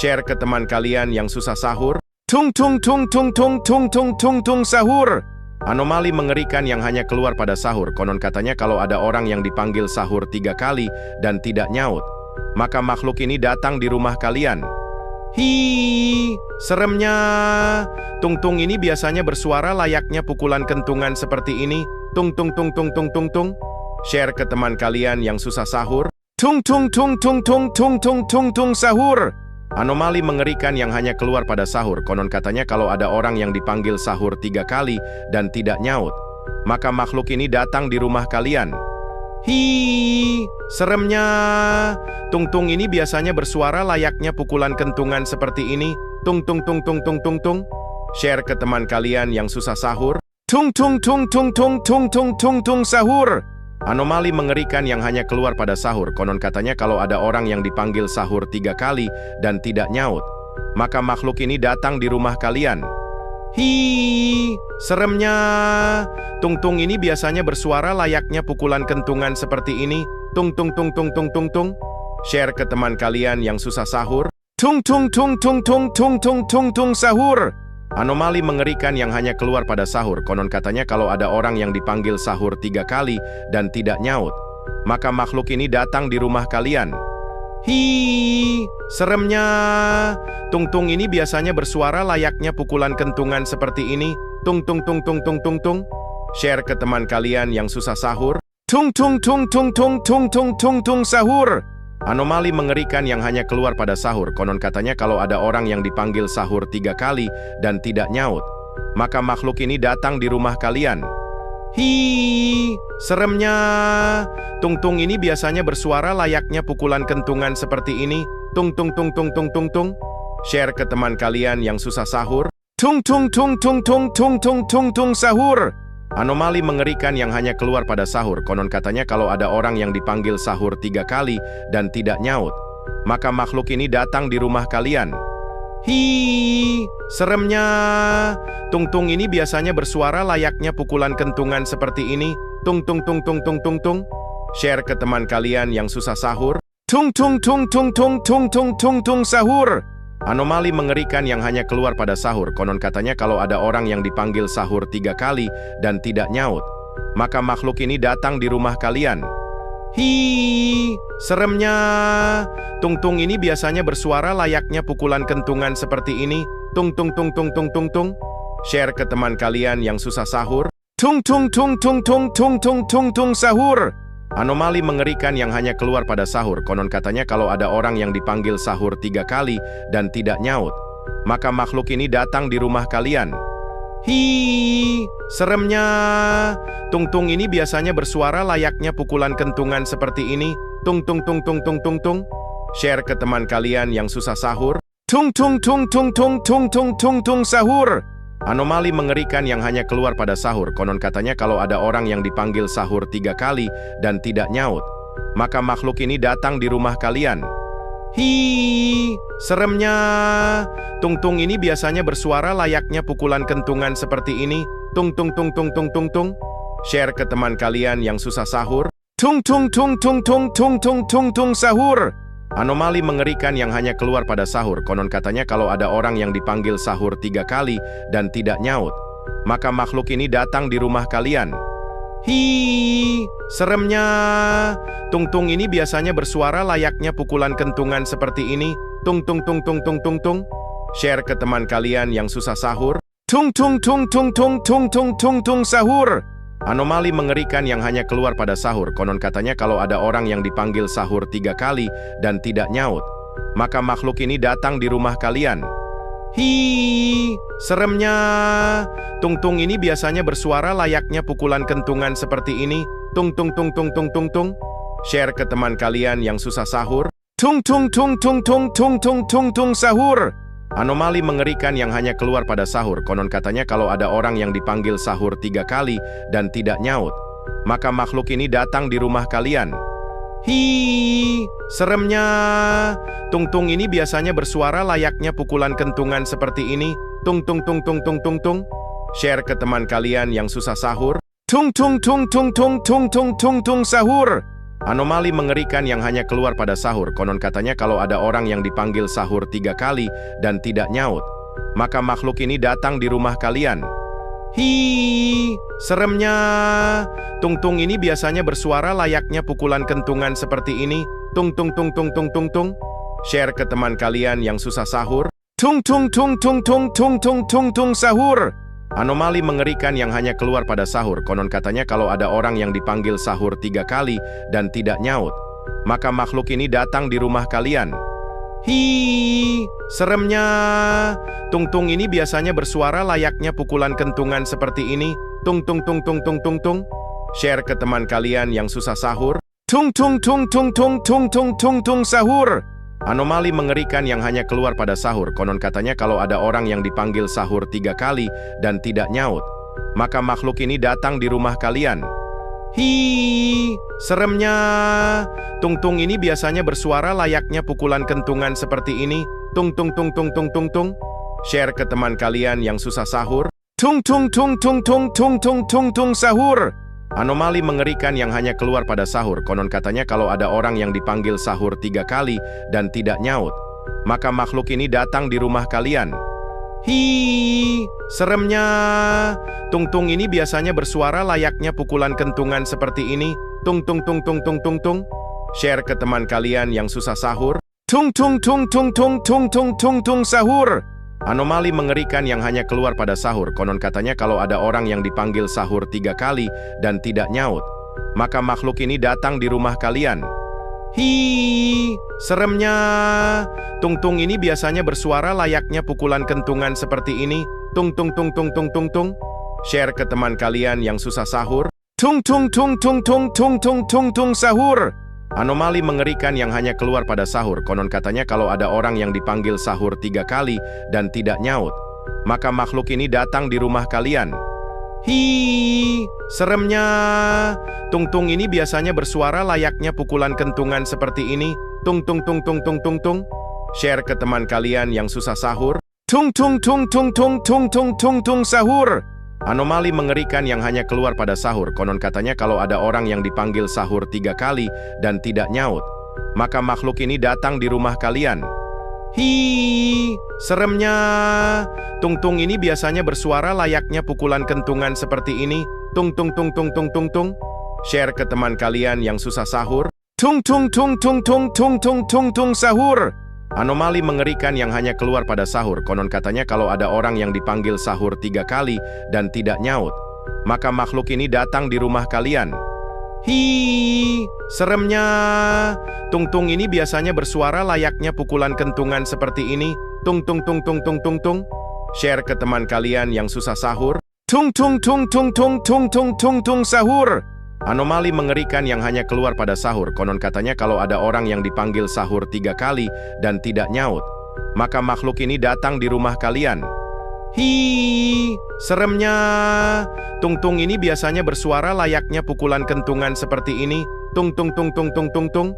Share ke teman kalian yang susah sahur. Tung tung tung tung tung tung tung tung tung sahur. Anomali mengerikan yang hanya keluar pada sahur. Konon katanya kalau ada orang yang dipanggil sahur 3 kali dan tidak nyaut, maka makhluk ini datang di rumah kalian. Hi, seremnya. Tung-tung ini biasanya bersuara layaknya pukulan kentungan seperti ini. Tung tung tung tung tung tung tung. Share ke teman kalian yang susah sahur. Tung tung tung tung tung tung tung tung tung sahur. Anomali mengerikan yang hanya keluar pada sahur. Konon katanya kalau ada orang yang dipanggil sahur 3 kali dan tidak nyaut, maka makhluk ini datang di rumah kalian. Hi, seremnya. Tung-tung ini biasanya bersuara layaknya pukulan kentungan seperti ini. Tung tung tung tung tung tung tung. Share ke teman kalian yang susah sahur. Tung tung tung tung tung tung tung tung tung sahur. Anomali mengerikan yang hanya keluar pada sahur. Konon katanya kalau ada orang yang dipanggil sahur 3 kali dan tidak nyaut, maka makhluk ini datang di rumah kalian. Hi, seremnya. Tung-tung ini biasanya bersuara layaknya pukulan kentungan seperti ini. Tung tung tung tung tung tung tung. Share ke teman kalian yang susah sahur. Tung tung tung tung tung tung tung tung tung sahur. Anomali mengerikan yang hanya keluar pada sahur. Konon katanya kalau ada orang yang dipanggil sahur 3 kali dan tidak nyaut, maka makhluk ini datang di rumah kalian. Hi, seremnya. Tung-tung ini biasanya bersuara layaknya pukulan kentungan seperti ini. Tung tung tung tung tung tung tung. Share ke teman kalian yang susah sahur. Tung tung tung tung tung tung tung tung tung sahur. Anomali mengerikan yang hanya keluar pada sahur. Konon katanya kalau ada orang yang dipanggil sahur 3 kali dan tidak nyaut, maka makhluk ini datang di rumah kalian. Hi, seremnya. Tung-tung ini biasanya bersuara layaknya pukulan kentungan seperti ini. Tung tung tung tung tung tung tung. Share ke teman kalian yang susah sahur. Tung tung tung tung tung tung tung tung tung sahur. Anomali mengerikan yang hanya keluar pada sahur. Konon katanya kalau ada orang yang dipanggil sahur 3 kali dan tidak nyaut, maka makhluk ini datang di rumah kalian. Hi, seremnya. Tung-tung ini biasanya bersuara layaknya pukulan kentungan seperti ini. Tung tung tung tung tung tung tung. Share ke teman kalian yang susah sahur. Tung tung tung tung tung tung tung tung tung sahur. Anomali mengerikan yang hanya keluar pada sahur. Konon katanya kalau ada orang yang dipanggil sahur 3 kali dan tidak nyaut, maka makhluk ini datang di rumah kalian. Hi, seremnya. Tung-tung ini biasanya bersuara layaknya pukulan kentungan seperti ini. Tung tung tung tung tung tung tung. Share ke teman kalian yang susah sahur. Tung tung tung tung tung tung tung tung tung sahur. Anomali mengerikan yang hanya keluar pada sahur. Konon katanya kalau ada orang yang dipanggil sahur 3 kali dan tidak nyaut, maka makhluk ini datang di rumah kalian. Hi, seremnya. Tung-tung ini biasanya bersuara layaknya pukulan kentungan seperti ini. Tung tung tung tung tung tung tung. Share ke teman kalian yang susah sahur. Tung tung tung tung tung tung tung tung tung sahur. Anomali mengerikan yang hanya keluar pada sahur. Konon katanya kalau ada orang yang dipanggil sahur 3 kali dan tidak nyaut, maka makhluk ini datang di rumah kalian. Hi, seremnya. Tung-tung ini biasanya bersuara layaknya pukulan kentungan seperti ini. Tung tung tung tung tung tung tung. Share ke teman kalian yang susah sahur. Tung tung tung tung tung tung tung tung tung sahur. Anomali mengerikan yang hanya keluar pada sahur. Konon katanya kalau ada orang yang dipanggil sahur 3 kali dan tidak nyaut, maka makhluk ini datang di rumah kalian. Hi, seremnya. Tung-tung ini biasanya bersuara layaknya pukulan kentungan seperti ini. Tung tung tung tung tung tung tung. Share ke teman kalian yang susah sahur. Tung tung tung tung tung tung tung tung tung sahur. Anomali mengerikan yang hanya keluar pada sahur. Konon katanya kalau ada orang yang dipanggil sahur 3 kali dan tidak nyaut, maka makhluk ini datang di rumah kalian. Hi, seremnya. Tung-tung ini biasanya bersuara layaknya pukulan kentungan seperti ini. Tung tung tung tung tung tung tung. Share ke teman kalian yang susah sahur. Tung tung tung tung tung tung tung tung tung sahur. Anomali mengerikan yang hanya keluar pada sahur. Konon katanya kalau ada orang yang dipanggil sahur 3 kali dan tidak nyaut, maka makhluk ini datang di rumah kalian. Hi, seremnya. Tung-tung ini biasanya bersuara layaknya pukulan kentungan seperti ini. Tung tung tung tung tung tung tung. Share ke teman kalian yang susah sahur. Tung tung tung tung tung tung tung tung tung sahur. Anomali mengerikan yang hanya keluar pada sahur. Konon katanya kalau ada orang yang dipanggil sahur 3 kali dan tidak nyaut, maka makhluk ini datang di rumah kalian. Hi, seremnya. Tung-tung ini biasanya bersuara layaknya pukulan kentungan seperti ini. Tung tung tung tung tung tung tung. Share ke teman kalian yang susah sahur. Tung tung tung tung tung tung tung tung tung sahur. Anomali mengerikan yang hanya keluar pada sahur. Konon katanya kalau ada orang yang dipanggil sahur 3 kali dan tidak nyaut, maka makhluk ini datang di rumah kalian. Hi, seremnya. Tung-tung ini biasanya bersuara layaknya pukulan kentungan seperti ini. Tung tung tung tung tung tung tung. Share ke teman kalian yang susah sahur. Tung tung tung tung tung tung tung tung tung sahur. Anomali mengerikan yang hanya keluar pada sahur. Konon katanya kalau ada orang yang dipanggil sahur 3 kali dan tidak nyaut, maka makhluk ini datang di rumah kalian. Hi, seremnya. Tung-tung ini biasanya bersuara layaknya pukulan kentungan seperti ini. Tung tung tung tung tung tung tung. Share ke teman kalian yang susah sahur. Tung tung tung tung tung tung tung tung tung sahur. Anomali mengerikan yang hanya keluar pada sahur. Konon katanya kalau ada orang yang dipanggil sahur 3 kali dan tidak nyaut, maka makhluk ini datang di rumah kalian. Hi, seremnya. Tung-tung ini biasanya bersuara layaknya pukulan kentungan seperti ini. Tung tung tung tung tung tung tung. Share ke teman kalian yang susah sahur. Tung tung tung tung tung tung tung tung tung sahur. Anomali mengerikan yang hanya keluar pada sahur. Konon katanya kalau ada orang yang dipanggil sahur 3 kali dan tidak nyaut, maka makhluk ini datang di rumah kalian. Hi, seremnya. Tung-tung ini biasanya bersuara layaknya pukulan kentungan seperti ini. Tung tung tung tung tung tung tung. Share ke teman kalian yang susah sahur. Tung tung tung tung tung tung tung tung tung sahur. Anomali mengerikan yang hanya keluar pada sahur. Konon katanya kalau ada orang yang dipanggil sahur 3 kali dan tidak nyaut, maka makhluk ini datang di rumah kalian. Hi, seremnya. Tung-tung ini biasanya bersuara layaknya pukulan kentungan seperti ini. Tung tung tung tung tung tung tung. Share ke teman kalian yang susah sahur. Tung tung tung tung tung tung tung tung tung sahur. Anomali mengerikan yang hanya keluar pada sahur. Konon katanya kalau ada orang yang dipanggil sahur 3 kali dan tidak nyaut, maka makhluk ini datang di rumah kalian. Hi, seremnya. Tung-tung ini biasanya bersuara layaknya pukulan kentungan seperti ini. Tung tung tung tung tung tung tung. Share ke teman kalian yang susah sahur. Tung tung tung tung tung tung tung tung tung sahur. Anomali mengerikan yang hanya keluar pada sahur. Konon katanya kalau ada orang yang dipanggil sahur 3 kali dan tidak nyaut, maka makhluk ini datang di rumah kalian. Hi, seremnya. Tung-tung ini biasanya bersuara layaknya pukulan kentungan seperti ini. Tung tung tung tung tung tung tung. Share ke teman kalian yang susah sahur. Tung tung tung tung tung tung tung tung tung sahur. Anomali mengerikan yang hanya keluar pada sahur. Konon katanya kalau ada orang yang dipanggil sahur 3 kali dan tidak nyaut, maka makhluk ini datang di rumah kalian. Hi, seremnya. Tung-tung ini biasanya bersuara layaknya pukulan kentungan seperti ini. Tung tung tung tung tung tung tung.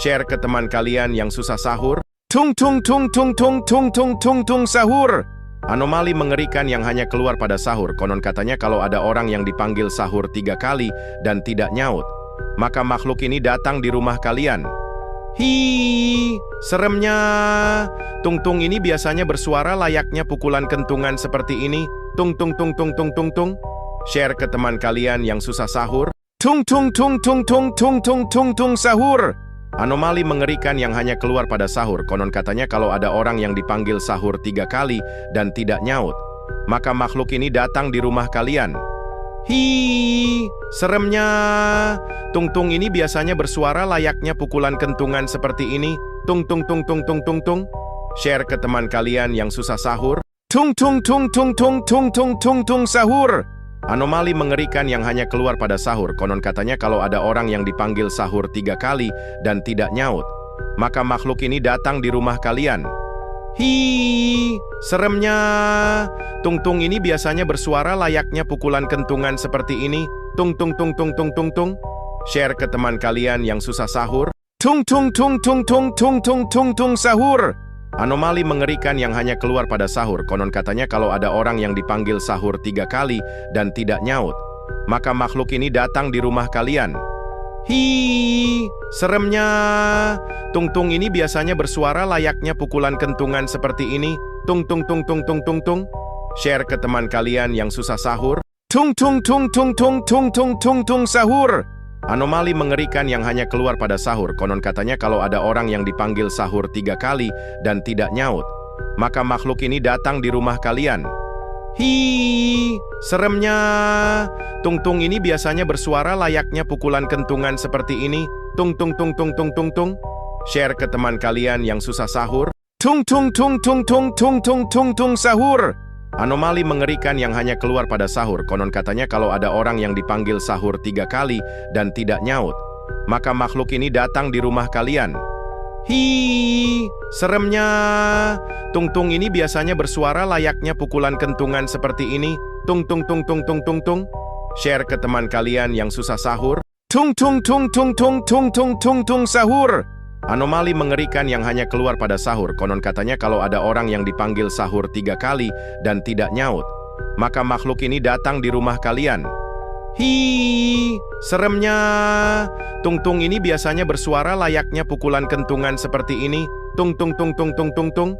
Share ke teman kalian yang susah sahur. Tung tung tung tung tung tung tung tung tung sahur. Anomali mengerikan yang hanya keluar pada sahur. Konon katanya kalau ada orang yang dipanggil sahur 3 kali dan tidak nyaut, maka makhluk ini datang di rumah kalian. Hi, seremnya. Tung-tung ini biasanya bersuara layaknya pukulan kentungan seperti ini. Tung tung tung tung tung tung tung. Share ke teman kalian yang susah sahur. Tung tung tung tung tung tung tung tung tung sahur. Anomali mengerikan yang hanya keluar pada sahur. Konon katanya kalau ada orang yang dipanggil sahur 3 kali dan tidak nyaut, maka makhluk ini datang di rumah kalian. Hi, seremnya. Tung-tung ini biasanya bersuara layaknya pukulan kentungan seperti ini. Tung tung tung tung tung tung tung. Share ke teman kalian yang susah sahur. Tung tung tung tung tung tung tung tung tung sahur. Anomali mengerikan yang hanya keluar pada sahur. Konon katanya kalau ada orang yang dipanggil sahur 3 kali dan tidak nyaut, maka makhluk ini datang di rumah kalian. Hi, seremnya. Tung-tung ini biasanya bersuara layaknya pukulan kentungan seperti ini. Tung tung tung tung tung tung tung. Share ke teman kalian yang susah sahur. Tung tung tung tung tung tung tung tung tung sahur. Anomali mengerikan yang hanya keluar pada sahur. Konon katanya kalau ada orang yang dipanggil sahur 3 kali dan tidak nyaut, maka makhluk ini datang di rumah kalian. Hi, seremnya. Tung-tung ini biasanya bersuara layaknya pukulan kentungan seperti ini. Tung tung tung tung tung tung tung. Share ke teman kalian yang susah sahur. Tung tung tung tung tung tung tung tung tung sahur. Anomali mengerikan yang hanya keluar pada sahur. Konon katanya kalau ada orang yang dipanggil sahur 3 kali dan tidak nyaut, maka makhluk ini datang di rumah kalian. Hi, seremnya. Tung-tung ini biasanya bersuara layaknya pukulan kentungan seperti ini. Tung tung tung tung tung tung tung. Share ke teman kalian yang susah sahur. Tung tung tung tung tung tung tung tung tung sahur. Anomali mengerikan yang hanya keluar pada sahur. Konon katanya kalau ada orang yang dipanggil sahur 3 kali dan tidak nyaut, maka makhluk ini datang di rumah kalian. Hi, seremnya. Tung-tung ini biasanya bersuara layaknya pukulan kentungan seperti ini. Tung tung tung tung tung tung tung. Share ke teman kalian yang susah sahur. Tung tung tung tung tung tung tung tung tung sahur. Anomali mengerikan yang hanya keluar pada sahur. Konon katanya kalau ada orang yang dipanggil sahur 3 kali dan tidak nyaut, maka makhluk ini datang di rumah kalian. Hi, seremnya. Tung-tung ini biasanya bersuara layaknya pukulan kentungan seperti ini. Tung tung tung tung tung tung tung.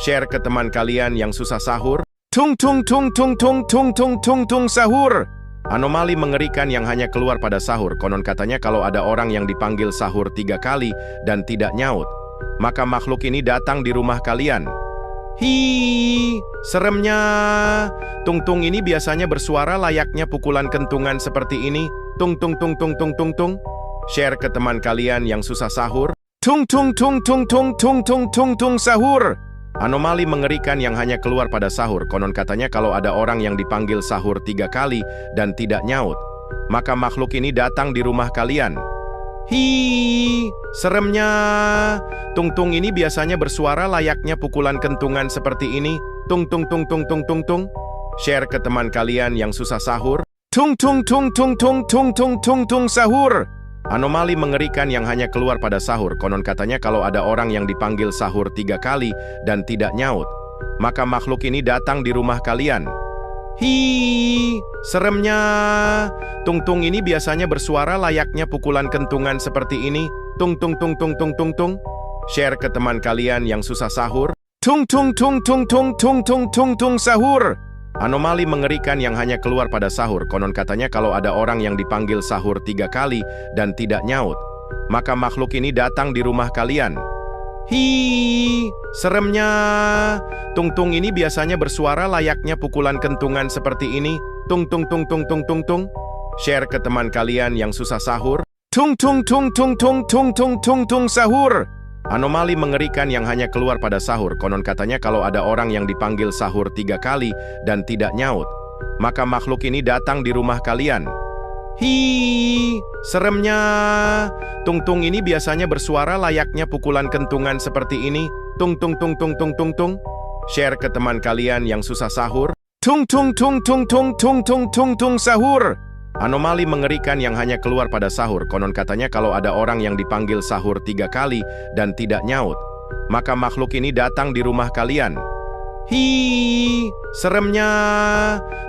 Share ke teman kalian yang susah sahur. Tung tung tung tung tung tung tung tung tung sahur. Anomali mengerikan yang hanya keluar pada sahur. Konon katanya kalau ada orang yang dipanggil sahur 3 kali dan tidak nyaut, maka makhluk ini datang di rumah kalian. Hi, seremnya. Tung-tung ini biasanya bersuara layaknya pukulan kentungan seperti ini. Tung tung tung tung tung tung tung. Share ke teman kalian yang susah sahur. Tung tung tung tung tung tung tung tung tung sahur. Anomali mengerikan yang hanya keluar pada sahur. Konon katanya kalau ada orang yang dipanggil sahur 3 kali dan tidak nyaut, maka makhluk ini datang di rumah kalian. Hi, seremnya. Tung-tung ini biasanya bersuara layaknya pukulan kentungan seperti ini. Tung tung tung tung tung tung tung. Share ke teman kalian yang susah sahur. Tung tung tung tung tung tung tung tung tung sahur. Anomali mengerikan yang hanya keluar pada sahur. Konon katanya kalau ada orang yang dipanggil sahur 3 kali dan tidak nyaut, maka makhluk ini datang di rumah kalian. Hi, seremnya. Tung-tung ini biasanya bersuara layaknya pukulan kentungan seperti ini. Tung tung tung tung tung tung tung. Share ke teman kalian yang susah sahur. Tung tung tung tung tung tung tung tung tung sahur. Anomali mengerikan yang hanya keluar pada sahur. Konon katanya kalau ada orang yang dipanggil sahur 3 kali dan tidak nyaut, maka makhluk ini datang di rumah kalian. Hi, seremnya. Tung-tung ini biasanya bersuara layaknya pukulan kentungan seperti ini. Tung tung tung tung tung tung tung. Share ke teman kalian yang susah sahur. Tung tung tung tung tung tung tung tung tung sahur. Anomali mengerikan yang hanya keluar pada sahur. Konon katanya kalau ada orang yang dipanggil sahur 3 kali dan tidak nyaut, maka makhluk ini datang di rumah kalian. Hi, seremnya. Tung-tung ini biasanya bersuara layaknya pukulan kentungan seperti ini. Tung tung tung tung tung tung tung. Share ke teman kalian yang susah sahur. Tung tung tung tung tung tung tung tung tung sahur. Anomali mengerikan yang hanya keluar pada sahur. Konon katanya kalau ada orang yang dipanggil sahur 3 kali dan tidak nyaut, maka makhluk ini datang di rumah kalian. Hi, seremnya.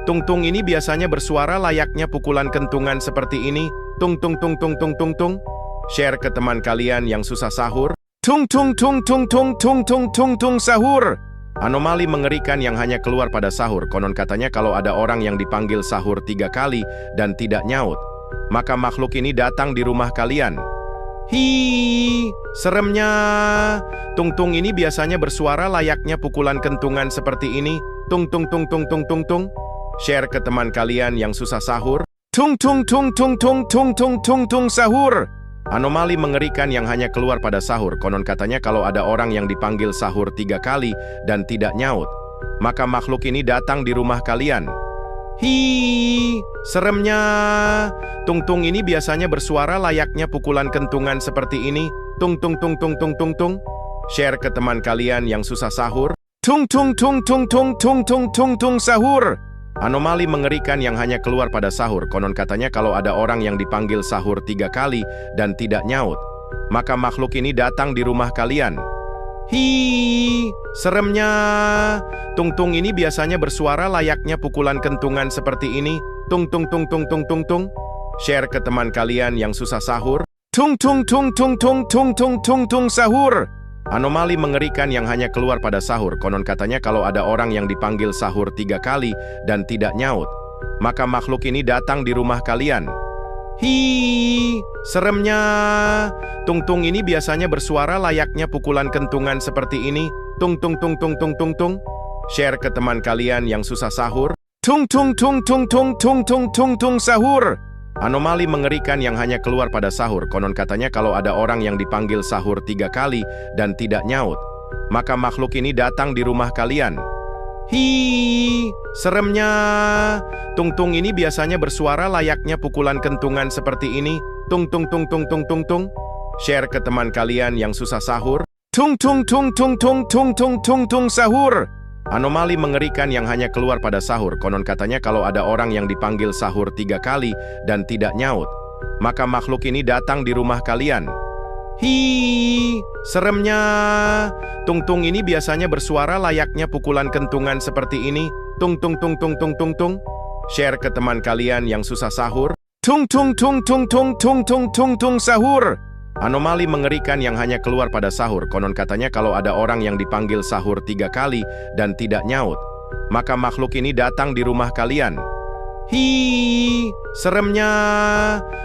Tung-tung ini biasanya bersuara layaknya pukulan kentungan seperti ini. Tung tung tung tung tung tung tung. Share ke teman kalian yang susah sahur. Tung tung tung tung tung tung tung tung tung sahur. Anomali mengerikan yang hanya keluar pada sahur. Konon katanya kalau ada orang yang dipanggil sahur 3 kali dan tidak nyaut, maka makhluk ini datang di rumah kalian. Hi, seremnya. Tung-tung ini biasanya bersuara layaknya pukulan kentungan seperti ini. Tung tung tung tung tung tung tung. Share ke teman kalian yang susah sahur. Tung tung tung tung tung tung tung tung tung sahur. Anomali mengerikan yang hanya keluar pada sahur. Konon katanya kalau ada orang yang dipanggil sahur 3 kali dan tidak nyaut, maka makhluk ini datang di rumah kalian. Hi, seremnya. Tung-tung ini biasanya bersuara layaknya pukulan kentungan seperti ini. Tung tung tung tung tung tung tung. Share ke teman kalian yang susah sahur. Tung tung tung tung tung tung tung tung tung sahur. Anomali mengerikan yang hanya keluar pada sahur. Konon katanya kalau ada orang yang dipanggil sahur 3 kali dan tidak nyaut, maka makhluk ini datang di rumah kalian. Hi, seremnya. Tung-tung ini biasanya bersuara layaknya pukulan kentungan seperti ini. Tung tung tung tung tung tung tung. Share ke teman kalian yang susah sahur. Tung tung tung tung tung tung tung tung tung sahur. Anomali mengerikan yang hanya keluar pada sahur. Konon katanya kalau ada orang yang dipanggil sahur 3 kali dan tidak nyaut, maka makhluk ini datang di rumah kalian. Hi, seremnya. Tung-tung ini biasanya bersuara layaknya pukulan kentungan seperti ini. Tung tung tung tung tung tung tung. Share ke teman kalian yang susah sahur. Tung tung tung tung tung tung tung tung tung sahur. Anomali mengerikan yang hanya keluar pada sahur. Konon katanya kalau ada orang yang dipanggil sahur 3 kali dan tidak nyaut, maka makhluk ini datang di rumah kalian. Hi, seremnya. Tung-tung ini biasanya bersuara layaknya pukulan kentungan seperti ini. Tung tung tung tung tung tung tung. Share ke teman kalian yang susah sahur. Tung tung tung tung tung tung tung tung tung sahur. Anomali mengerikan yang hanya keluar pada sahur. Konon katanya kalau ada orang yang dipanggil sahur 3 kali dan tidak nyaut, maka makhluk ini datang di rumah kalian. Hi, seremnya. Tung-tung ini biasanya bersuara layaknya pukulan kentungan seperti ini. Tung tung tung tung tung tung tung. Share ke teman kalian yang susah sahur. Tung tung tung tung tung tung tung tung tung sahur. Anomali mengerikan yang hanya keluar pada sahur. Konon katanya kalau ada orang yang dipanggil sahur 3 kali dan tidak nyaut, maka makhluk ini datang di rumah kalian. Hi, seremnya.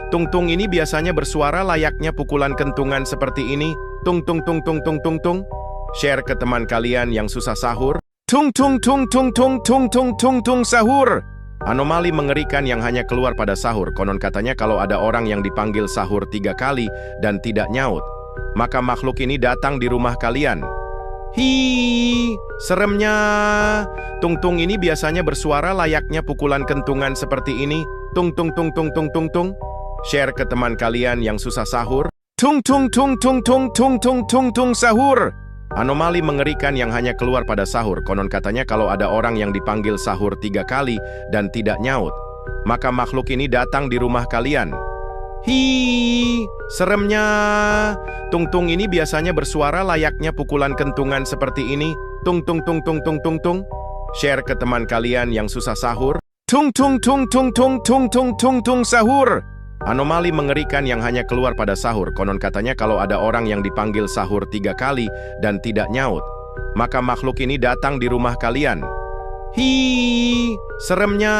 Tung-tung ini biasanya bersuara layaknya pukulan kentungan seperti ini. Tung tung tung tung tung tung tung. Share ke teman kalian yang susah sahur. Tung tung tung tung tung tung tung tung tung sahur. Anomali mengerikan yang hanya keluar pada sahur. Konon katanya kalau ada orang yang dipanggil sahur 3 kali dan tidak nyaut, maka makhluk ini datang di rumah kalian. Hi, seremnya. Tung-tung ini biasanya bersuara layaknya pukulan kentungan seperti ini. Tung tung tung tung tung tung tung. Share ke teman kalian yang susah sahur. Tung tung tung tung tung tung tung tung tung sahur. Anomali mengerikan yang hanya keluar pada sahur. Konon katanya kalau ada orang yang dipanggil sahur 3 kali dan tidak nyaut, maka makhluk ini datang di rumah kalian. Hi, seremnya. Tung-tung ini biasanya bersuara layaknya pukulan kentungan seperti ini. Tung tung tung tung tung tung tung. Share ke teman kalian yang susah sahur. Tung tung tung tung tung tung tung tung tung sahur. Anomali mengerikan yang hanya keluar pada sahur. Konon katanya kalau ada orang yang dipanggil sahur 3 kali dan tidak nyaut, maka makhluk ini datang di rumah kalian. Hi, seremnya.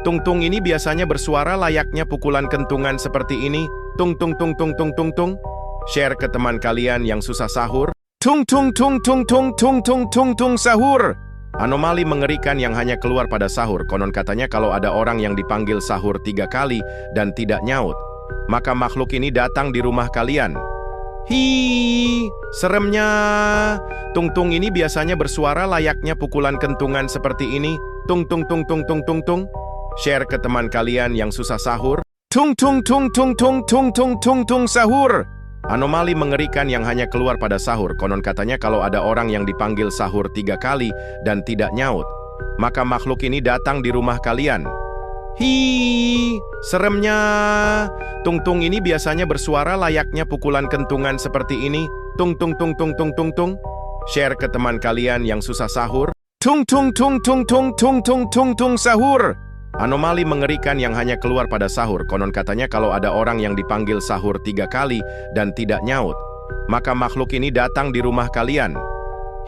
Tung-tung ini biasanya bersuara layaknya pukulan kentungan seperti ini. Tung tung tung tung tung tung tung. Share ke teman kalian yang susah sahur. Tung tung tung tung tung tung tung tung tung sahur. Anomali mengerikan yang hanya keluar pada sahur. Konon katanya kalau ada orang yang dipanggil sahur 3 kali dan tidak nyaut, maka makhluk ini datang di rumah kalian. Hi, seremnya. Tung-tung ini biasanya bersuara layaknya pukulan kentungan seperti ini. Tung tung tung tung tung tung tung. Share ke teman kalian yang susah sahur. Tung tung tung tung tung tung tung tung tung sahur. Anomali mengerikan yang hanya keluar pada sahur. Konon katanya kalau ada orang yang dipanggil sahur 3 kali dan tidak nyaut, maka makhluk ini datang di rumah kalian. Hi, seremnya. Tung-tung ini biasanya bersuara layaknya pukulan kentungan seperti ini. Tung tung tung tung tung tung tung. Share ke teman kalian yang susah sahur. Tung tung tung tung tung tung tung tung tung sahur. Anomali mengerikan yang hanya keluar pada sahur. Konon katanya kalau ada orang yang dipanggil sahur 3 kali dan tidak nyaut, maka makhluk ini datang di rumah kalian.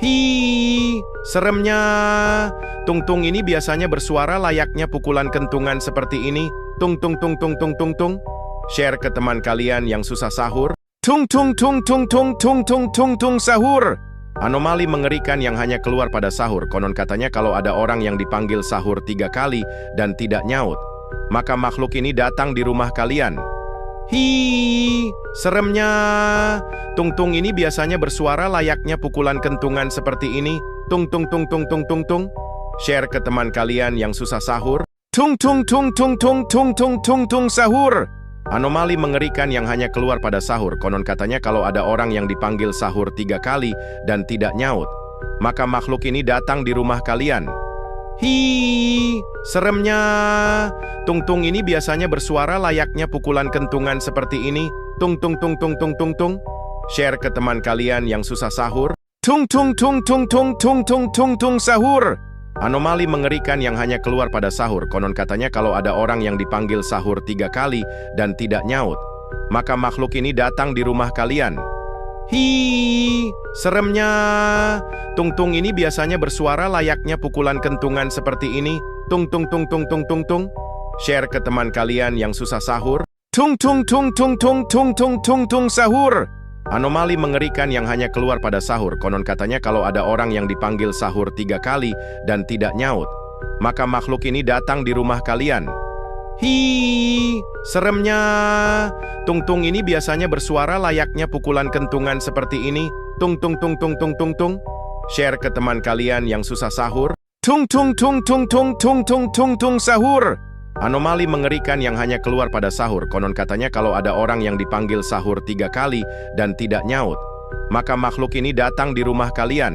Hi, seremnya. Tung-tung ini biasanya bersuara layaknya pukulan kentungan seperti ini. Tung tung tung tung tung tung tung. Share ke teman kalian yang susah sahur. Tung tung tung tung tung tung tung tung tung sahur. Anomali mengerikan yang hanya keluar pada sahur. Konon katanya kalau ada orang yang dipanggil sahur 3 kali dan tidak nyaut, maka makhluk ini datang di rumah kalian. Hi, seremnya. Tung-tung ini biasanya bersuara layaknya pukulan kentungan seperti ini. Tung tung tung tung tung tung tung. Share ke teman kalian yang susah sahur. Tung tung tung tung tung tung tung tung tung sahur. Anomali mengerikan yang hanya keluar pada sahur. Konon katanya kalau ada orang yang dipanggil sahur 3 kali dan tidak nyaut, maka makhluk ini datang di rumah kalian. Hi, seremnya. Tung-tung ini biasanya bersuara layaknya pukulan kentungan seperti ini. Tung tung tung tung tung tung tung. Share ke teman kalian yang susah sahur. Tung tung tung tung tung tung tung tung tung sahur. Anomali mengerikan yang hanya keluar pada sahur. Konon katanya kalau ada orang yang dipanggil sahur 3 kali dan tidak nyaut, maka makhluk ini datang di rumah kalian. Hi, seremnya. Tung-tung ini biasanya bersuara layaknya pukulan kentungan seperti ini. Tung tung tung tung tung tung tung. Share ke teman kalian yang susah sahur. Tung tung tung tung tung tung tung tung tung sahur. Anomali mengerikan yang hanya keluar pada sahur. Konon katanya kalau ada orang yang dipanggil sahur 3 kali dan tidak nyaut, maka makhluk ini datang di rumah kalian. Hi, seremnya. Tung-tung ini biasanya bersuara layaknya pukulan kentungan seperti ini. Tung tung tung tung tung tung tung. Share ke teman kalian yang susah sahur. Tung tung tung tung tung tung tung tung tung sahur. Anomali mengerikan yang hanya keluar pada sahur. Konon katanya kalau ada orang yang dipanggil sahur 3 kali dan tidak nyaut, maka makhluk ini datang di rumah kalian.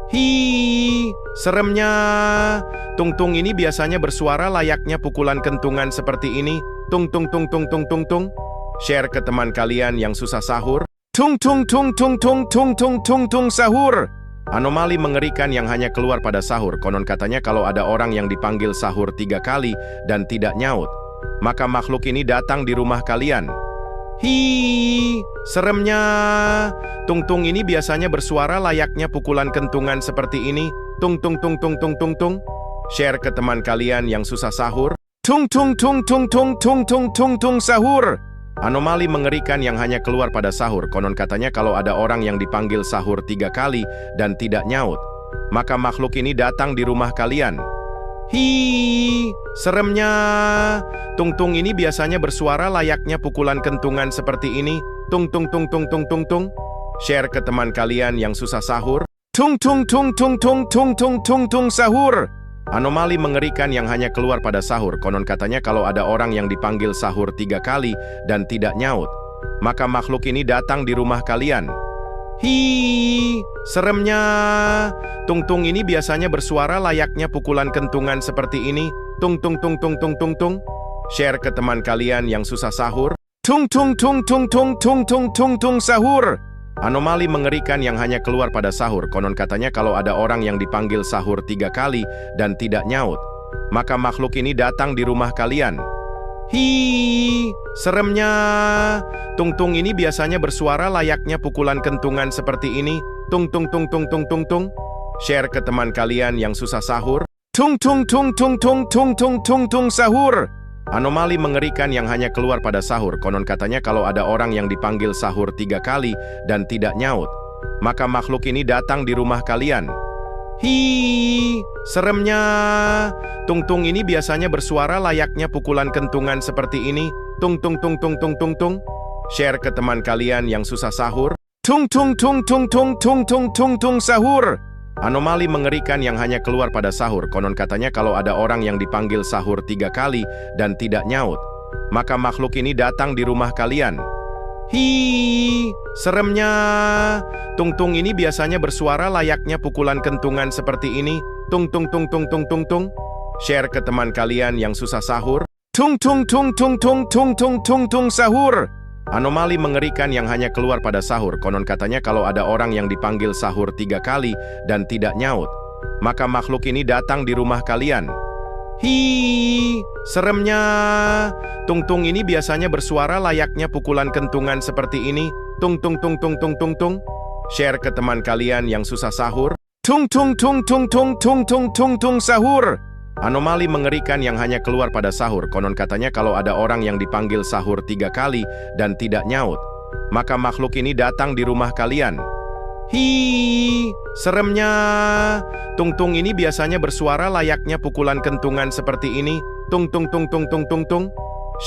Hi, seremnya. Tung-tung ini biasanya bersuara layaknya pukulan kentungan seperti ini. Tung tung tung tung tung tung tung. Share ke teman kalian yang susah sahur. Tung tung tung tung tung tung tung tung tung sahur. Anomali mengerikan yang hanya keluar pada sahur. Konon katanya kalau ada orang yang dipanggil sahur 3 kali dan tidak nyaut, maka makhluk ini datang di rumah kalian. Hi, seremnya. Tung-tung ini biasanya bersuara layaknya pukulan kentungan seperti ini. Tung tung tung tung tung tung tung. Share ke teman kalian yang susah sahur. Tung tung tung tung tung tung tung tung tung sahur. Anomali mengerikan yang hanya keluar pada sahur. Konon katanya kalau ada orang yang dipanggil sahur 3 kali dan tidak nyaut, maka makhluk ini datang di rumah kalian. Hi, seremnya. Tung-tung ini biasanya bersuara layaknya pukulan kentungan seperti ini. Tung tung tung tung tung tung tung. Share ke teman kalian yang susah sahur. Tung tung tung tung tung tung tung tung tung sahur. Anomali mengerikan yang hanya keluar pada sahur. Konon katanya kalau ada orang yang dipanggil sahur 3 kali dan tidak nyaut, maka makhluk ini datang di rumah kalian. Hi, seremnya. Tung-tung ini biasanya bersuara layaknya pukulan kentungan seperti ini. Tung tung tung tung tung tung tung. Share ke teman kalian yang susah sahur. Tung tung tung tung tung tung tung tung tung sahur. Anomali mengerikan yang hanya keluar pada sahur. Konon katanya kalau ada orang yang dipanggil sahur 3 kali dan tidak nyaut, maka makhluk ini datang di rumah kalian. Hi, seremnya. Tung-tung ini biasanya bersuara layaknya pukulan kentungan seperti ini. Tung tung tung tung tung tung tung. Share ke teman kalian yang susah sahur. Tung tung tung tung tung tung tung tung tung sahur. Anomali mengerikan yang hanya keluar pada sahur. Konon katanya kalau ada orang yang dipanggil sahur 3 kali dan tidak nyaut, maka makhluk ini datang di rumah kalian. Hi, seremnya. Tung-tung ini biasanya bersuara layaknya pukulan kentungan seperti ini. Tung tung tung tung tung tung tung. Share ke teman kalian yang susah sahur. Tung tung tung tung tung tung tung tung tung sahur. Anomali mengerikan yang hanya keluar pada sahur. Konon katanya kalau ada orang yang dipanggil sahur 3 kali dan tidak nyaut, maka makhluk ini datang di rumah kalian. Hi, seremnya. Tung-tung ini biasanya bersuara layaknya pukulan kentungan seperti ini. Tung tung tung tung tung tung tung. Share ke teman kalian yang susah sahur. Tung tung tung tung tung tung tung tung tung sahur. Anomali mengerikan yang hanya keluar pada sahur. Konon katanya kalau ada orang yang dipanggil sahur 3 kali dan tidak nyaut, maka makhluk ini datang di rumah kalian. Hi, seremnya. Tung-tung ini biasanya bersuara layaknya pukulan kentungan seperti ini. Tung tung tung tung tung tung tung. Share ke teman kalian yang susah sahur. Tung tung tung tung tung tung tung tung tung sahur. Anomali mengerikan yang hanya keluar pada sahur. Konon katanya kalau ada orang yang dipanggil sahur 3 kali dan tidak nyaut, maka makhluk ini datang di rumah kalian. Hi, seremnya. Tung-tung ini biasanya bersuara layaknya pukulan kentungan seperti ini. Tung tung tung tung tung tung tung.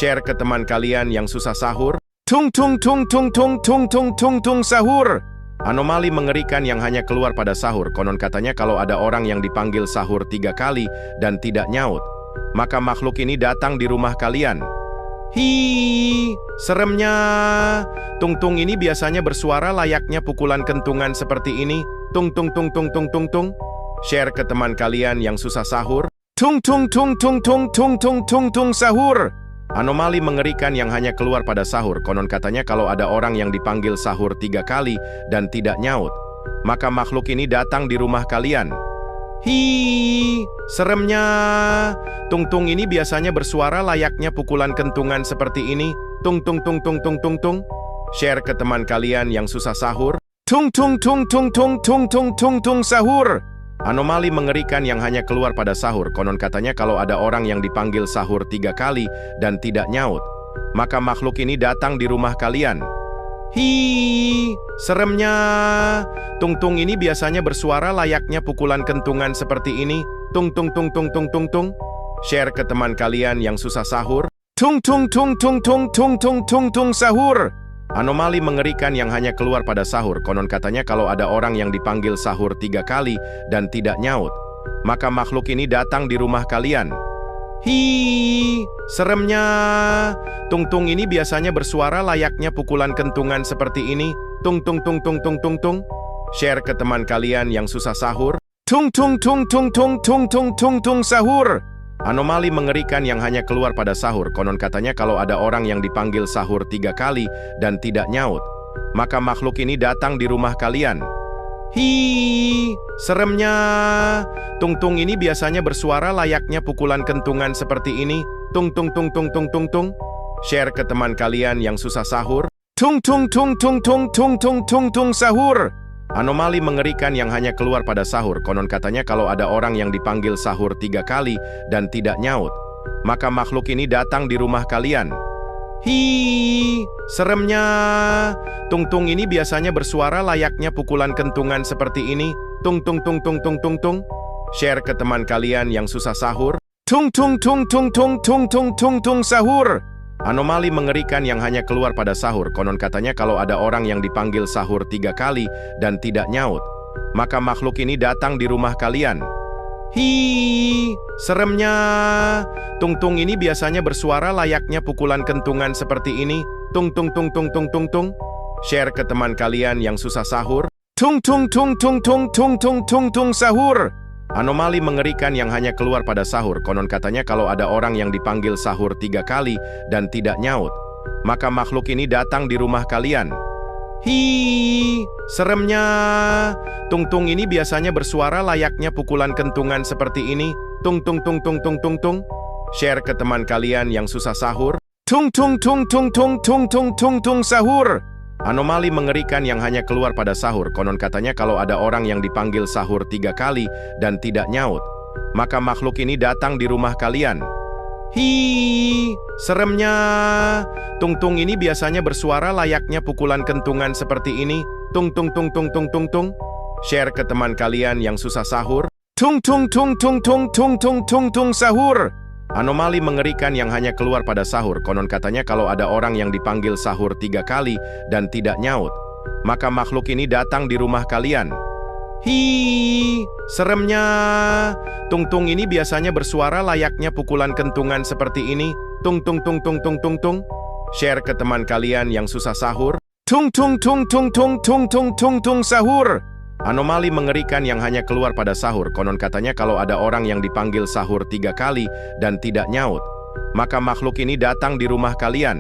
Share ke teman kalian yang susah sahur. Tung tung tung tung tung tung tung tung tung sahur. Anomali mengerikan yang hanya keluar pada sahur. Konon katanya kalau ada orang yang dipanggil sahur 3 kali dan tidak nyaut, maka makhluk ini datang di rumah kalian. Hi, seremnya. Tung-tung ini biasanya bersuara layaknya pukulan kentungan seperti ini. Tung tung tung tung tung tung tung. Share ke teman kalian yang susah sahur. Tung tung tung tung tung tung tung tung tung sahur. Anomali mengerikan yang hanya keluar pada sahur. Konon katanya kalau ada orang yang dipanggil sahur 3 kali dan tidak nyaut, maka makhluk ini datang di rumah kalian. Hi, seremnya. Tung-tung ini biasanya bersuara layaknya pukulan kentungan seperti ini. Tung tung tung tung tung tung tung. Share ke teman kalian yang susah sahur. Tung tung tung tung tung tung tung tung tung sahur. Anomali mengerikan yang hanya keluar pada sahur. Konon katanya kalau ada orang yang dipanggil sahur 3 kali dan tidak nyaut, maka makhluk ini datang di rumah kalian. Hi, seremnya. Tung-tung ini biasanya bersuara layaknya pukulan kentungan seperti ini. Tung tung tung tung tung tung tung. Share ke teman kalian yang susah sahur. Tung tung tung tung tung tung tung tung tung sahur. Anomali mengerikan yang hanya keluar pada sahur. Konon katanya kalau ada orang yang dipanggil sahur 3 kali dan tidak nyaut, maka makhluk ini datang di rumah kalian. Hi, seremnya. Tung-tung ini biasanya bersuara layaknya pukulan kentungan seperti ini. Tung tung tung tung tung tung tung. Share ke teman kalian yang susah sahur. Tung tung tung tung tung tung tung tung tung sahur. Anomali mengerikan yang hanya keluar pada sahur. Konon katanya kalau ada orang yang dipanggil sahur 3 kali dan tidak nyaut, maka makhluk ini datang di rumah kalian. Hi, seremnya. Tung-tung ini biasanya bersuara layaknya pukulan kentungan seperti ini. Tung tung tung tung tung tung tung. Share ke teman kalian yang susah sahur. Tung tung tung tung tung tung tung tung tung sahur. Anomali mengerikan yang hanya keluar pada sahur. Konon katanya kalau ada orang yang dipanggil sahur 3 kali dan tidak nyaut, maka makhluk ini datang di rumah kalian. Hi, seremnya. Tung-tung ini biasanya bersuara layaknya pukulan kentungan seperti ini. Tung tung tung tung tung tung tung. Share ke teman kalian yang susah sahur. Tung tung tung tung tung tung tung tung tung sahur. Anomali mengerikan yang hanya keluar pada sahur. Konon katanya kalau ada orang yang dipanggil sahur 3 kali dan tidak nyaut, maka makhluk ini datang di rumah kalian. Hi, seremnya. Tung-tung ini biasanya bersuara layaknya pukulan kentungan seperti ini. Tung tung tung tung tung tung tung. Share ke teman kalian yang susah sahur. Tung tung tung tung tung tung tung tung tung sahur. Anomali mengerikan yang hanya keluar pada sahur. Konon katanya kalau ada orang yang dipanggil sahur 3 kali dan tidak nyaut, maka makhluk ini datang di rumah kalian. Hi, seremnya. Tung-tung ini biasanya bersuara layaknya pukulan kentungan seperti ini. Tung tung tung tung tung tung tung. Share ke teman kalian yang susah sahur. Tung tung tung tung tung tung tung tung tung sahur. Anomali mengerikan yang hanya keluar pada sahur. Konon katanya kalau ada orang yang dipanggil sahur 3 kali dan tidak nyaut, maka makhluk ini datang di rumah kalian. Hi, seremnya. Tung-tung ini biasanya bersuara layaknya pukulan kentungan seperti ini. Tung tung tung tung tung tung tung. Share ke teman kalian yang susah sahur. Tung tung tung tung tung tung tung tung tung sahur. Anomali mengerikan yang hanya keluar pada sahur. Konon katanya kalau ada orang yang dipanggil sahur 3 kali dan tidak nyaut, maka makhluk ini datang di rumah kalian. Hi, seremnya. Tung-tung ini biasanya bersuara layaknya pukulan kentungan seperti ini. Tung tung tung tung tung tung tung. Share ke teman kalian yang susah sahur. Tung tung tung tung tung tung tung tung tung sahur. Anomali mengerikan yang hanya keluar pada sahur. Konon katanya kalau ada orang yang dipanggil sahur 3 kali dan tidak nyaut, maka makhluk ini datang di rumah kalian.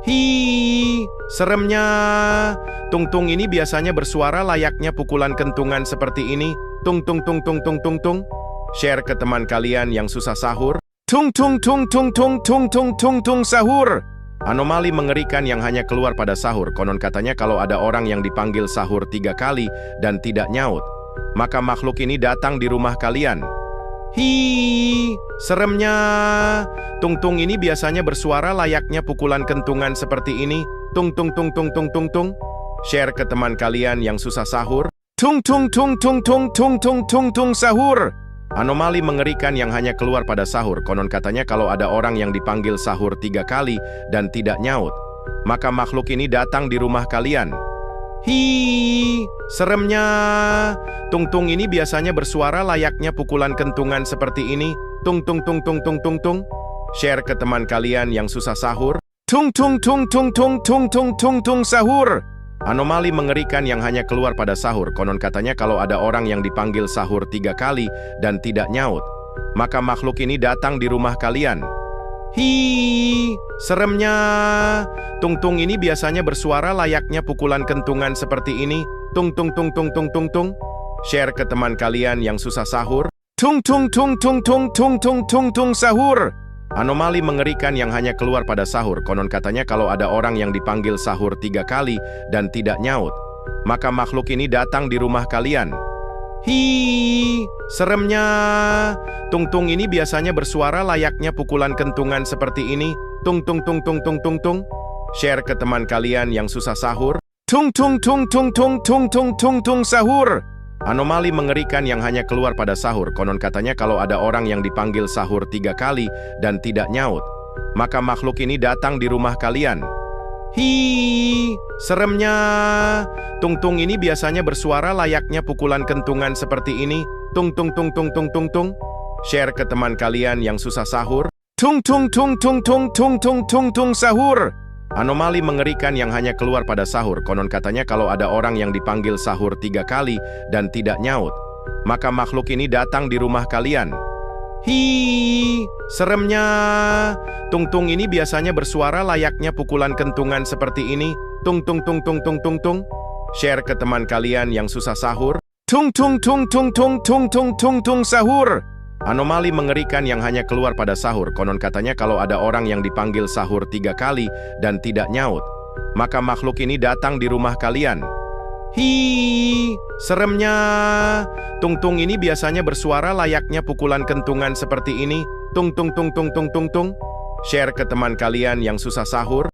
Hi, seremnya. Tung-tung ini biasanya bersuara layaknya pukulan kentungan seperti ini. Tung tung tung tung tung tung tung. Share ke teman kalian yang susah sahur. Tung tung tung tung tung tung tung tung tung sahur. Anomali mengerikan yang hanya keluar pada sahur. Konon katanya kalau ada orang yang dipanggil sahur 3 kali dan tidak nyaut, maka makhluk ini datang di rumah kalian. Hi, seremnya. Tung-tung ini biasanya bersuara layaknya pukulan kentungan seperti ini. Tung tung tung tung tung tung tung. Share ke teman kalian yang susah sahur. Tung tung tung tung tung tung tung tung tung sahur. Anomali mengerikan yang hanya keluar pada sahur. Konon katanya kalau ada orang yang dipanggil sahur 3 kali dan tidak nyaut, maka makhluk ini datang di rumah kalian. Hi, seremnya. Tung-tung ini biasanya bersuara layaknya pukulan kentungan seperti ini. Tung tung tung tung tung tung tung. Share ke teman kalian yang susah sahur. Tung tung tung tung tung tung tung tung tung sahur. Anomali mengerikan yang hanya keluar pada sahur. Konon katanya kalau ada orang yang dipanggil sahur 3 kali dan tidak nyaut, maka makhluk ini datang di rumah kalian. Hi, seremnya. Tung-tung ini biasanya bersuara layaknya pukulan kentungan seperti ini. Tung tung tung tung tung tung tung. Share ke teman kalian yang susah sahur. Tung tung tung tung tung tung tung tung tung sahur. Anomali mengerikan yang hanya keluar pada sahur. Konon katanya kalau ada orang yang dipanggil sahur 3 kali dan tidak nyaut, maka makhluk ini datang di rumah kalian. Hi, seremnya. Tung-tung ini biasanya bersuara layaknya pukulan kentungan seperti ini. Tung tung tung tung tung tung tung. Share ke teman kalian yang susah sahur. Tung tung tung tung tung tung tung tung tung sahur. Anomali mengerikan yang hanya keluar pada sahur. Konon katanya kalau ada orang yang dipanggil sahur 3 kali dan tidak nyaut, maka makhluk ini datang di rumah kalian. Hi, seremnya. Tung-tung ini biasanya bersuara layaknya pukulan kentungan seperti ini. Tung tung tung tung tung tung tung. Share ke teman kalian yang susah sahur. Tung tung tung tung tung tung tung tung tung sahur. Anomali mengerikan yang hanya keluar pada sahur. Konon katanya kalau ada orang yang dipanggil sahur 3 kali dan tidak nyaut, maka makhluk ini datang di rumah kalian. Hi, seremnya. Tung-tung ini biasanya bersuara layaknya pukulan kentungan seperti ini. Tung tung tung tung tung tung tung. Share ke teman kalian yang susah sahur. Tung tung tung tung tung tung tung tung tung sahur. Anomali mengerikan yang hanya keluar pada sahur. Konon katanya kalau ada orang yang dipanggil sahur 3 kali dan tidak nyaut, maka makhluk ini datang di rumah kalian. Hi, seremnya. Tung-tung ini biasanya bersuara layaknya pukulan kentungan seperti ini. Tung tung tung tung tung tung tung. Share ke teman kalian yang susah sahur.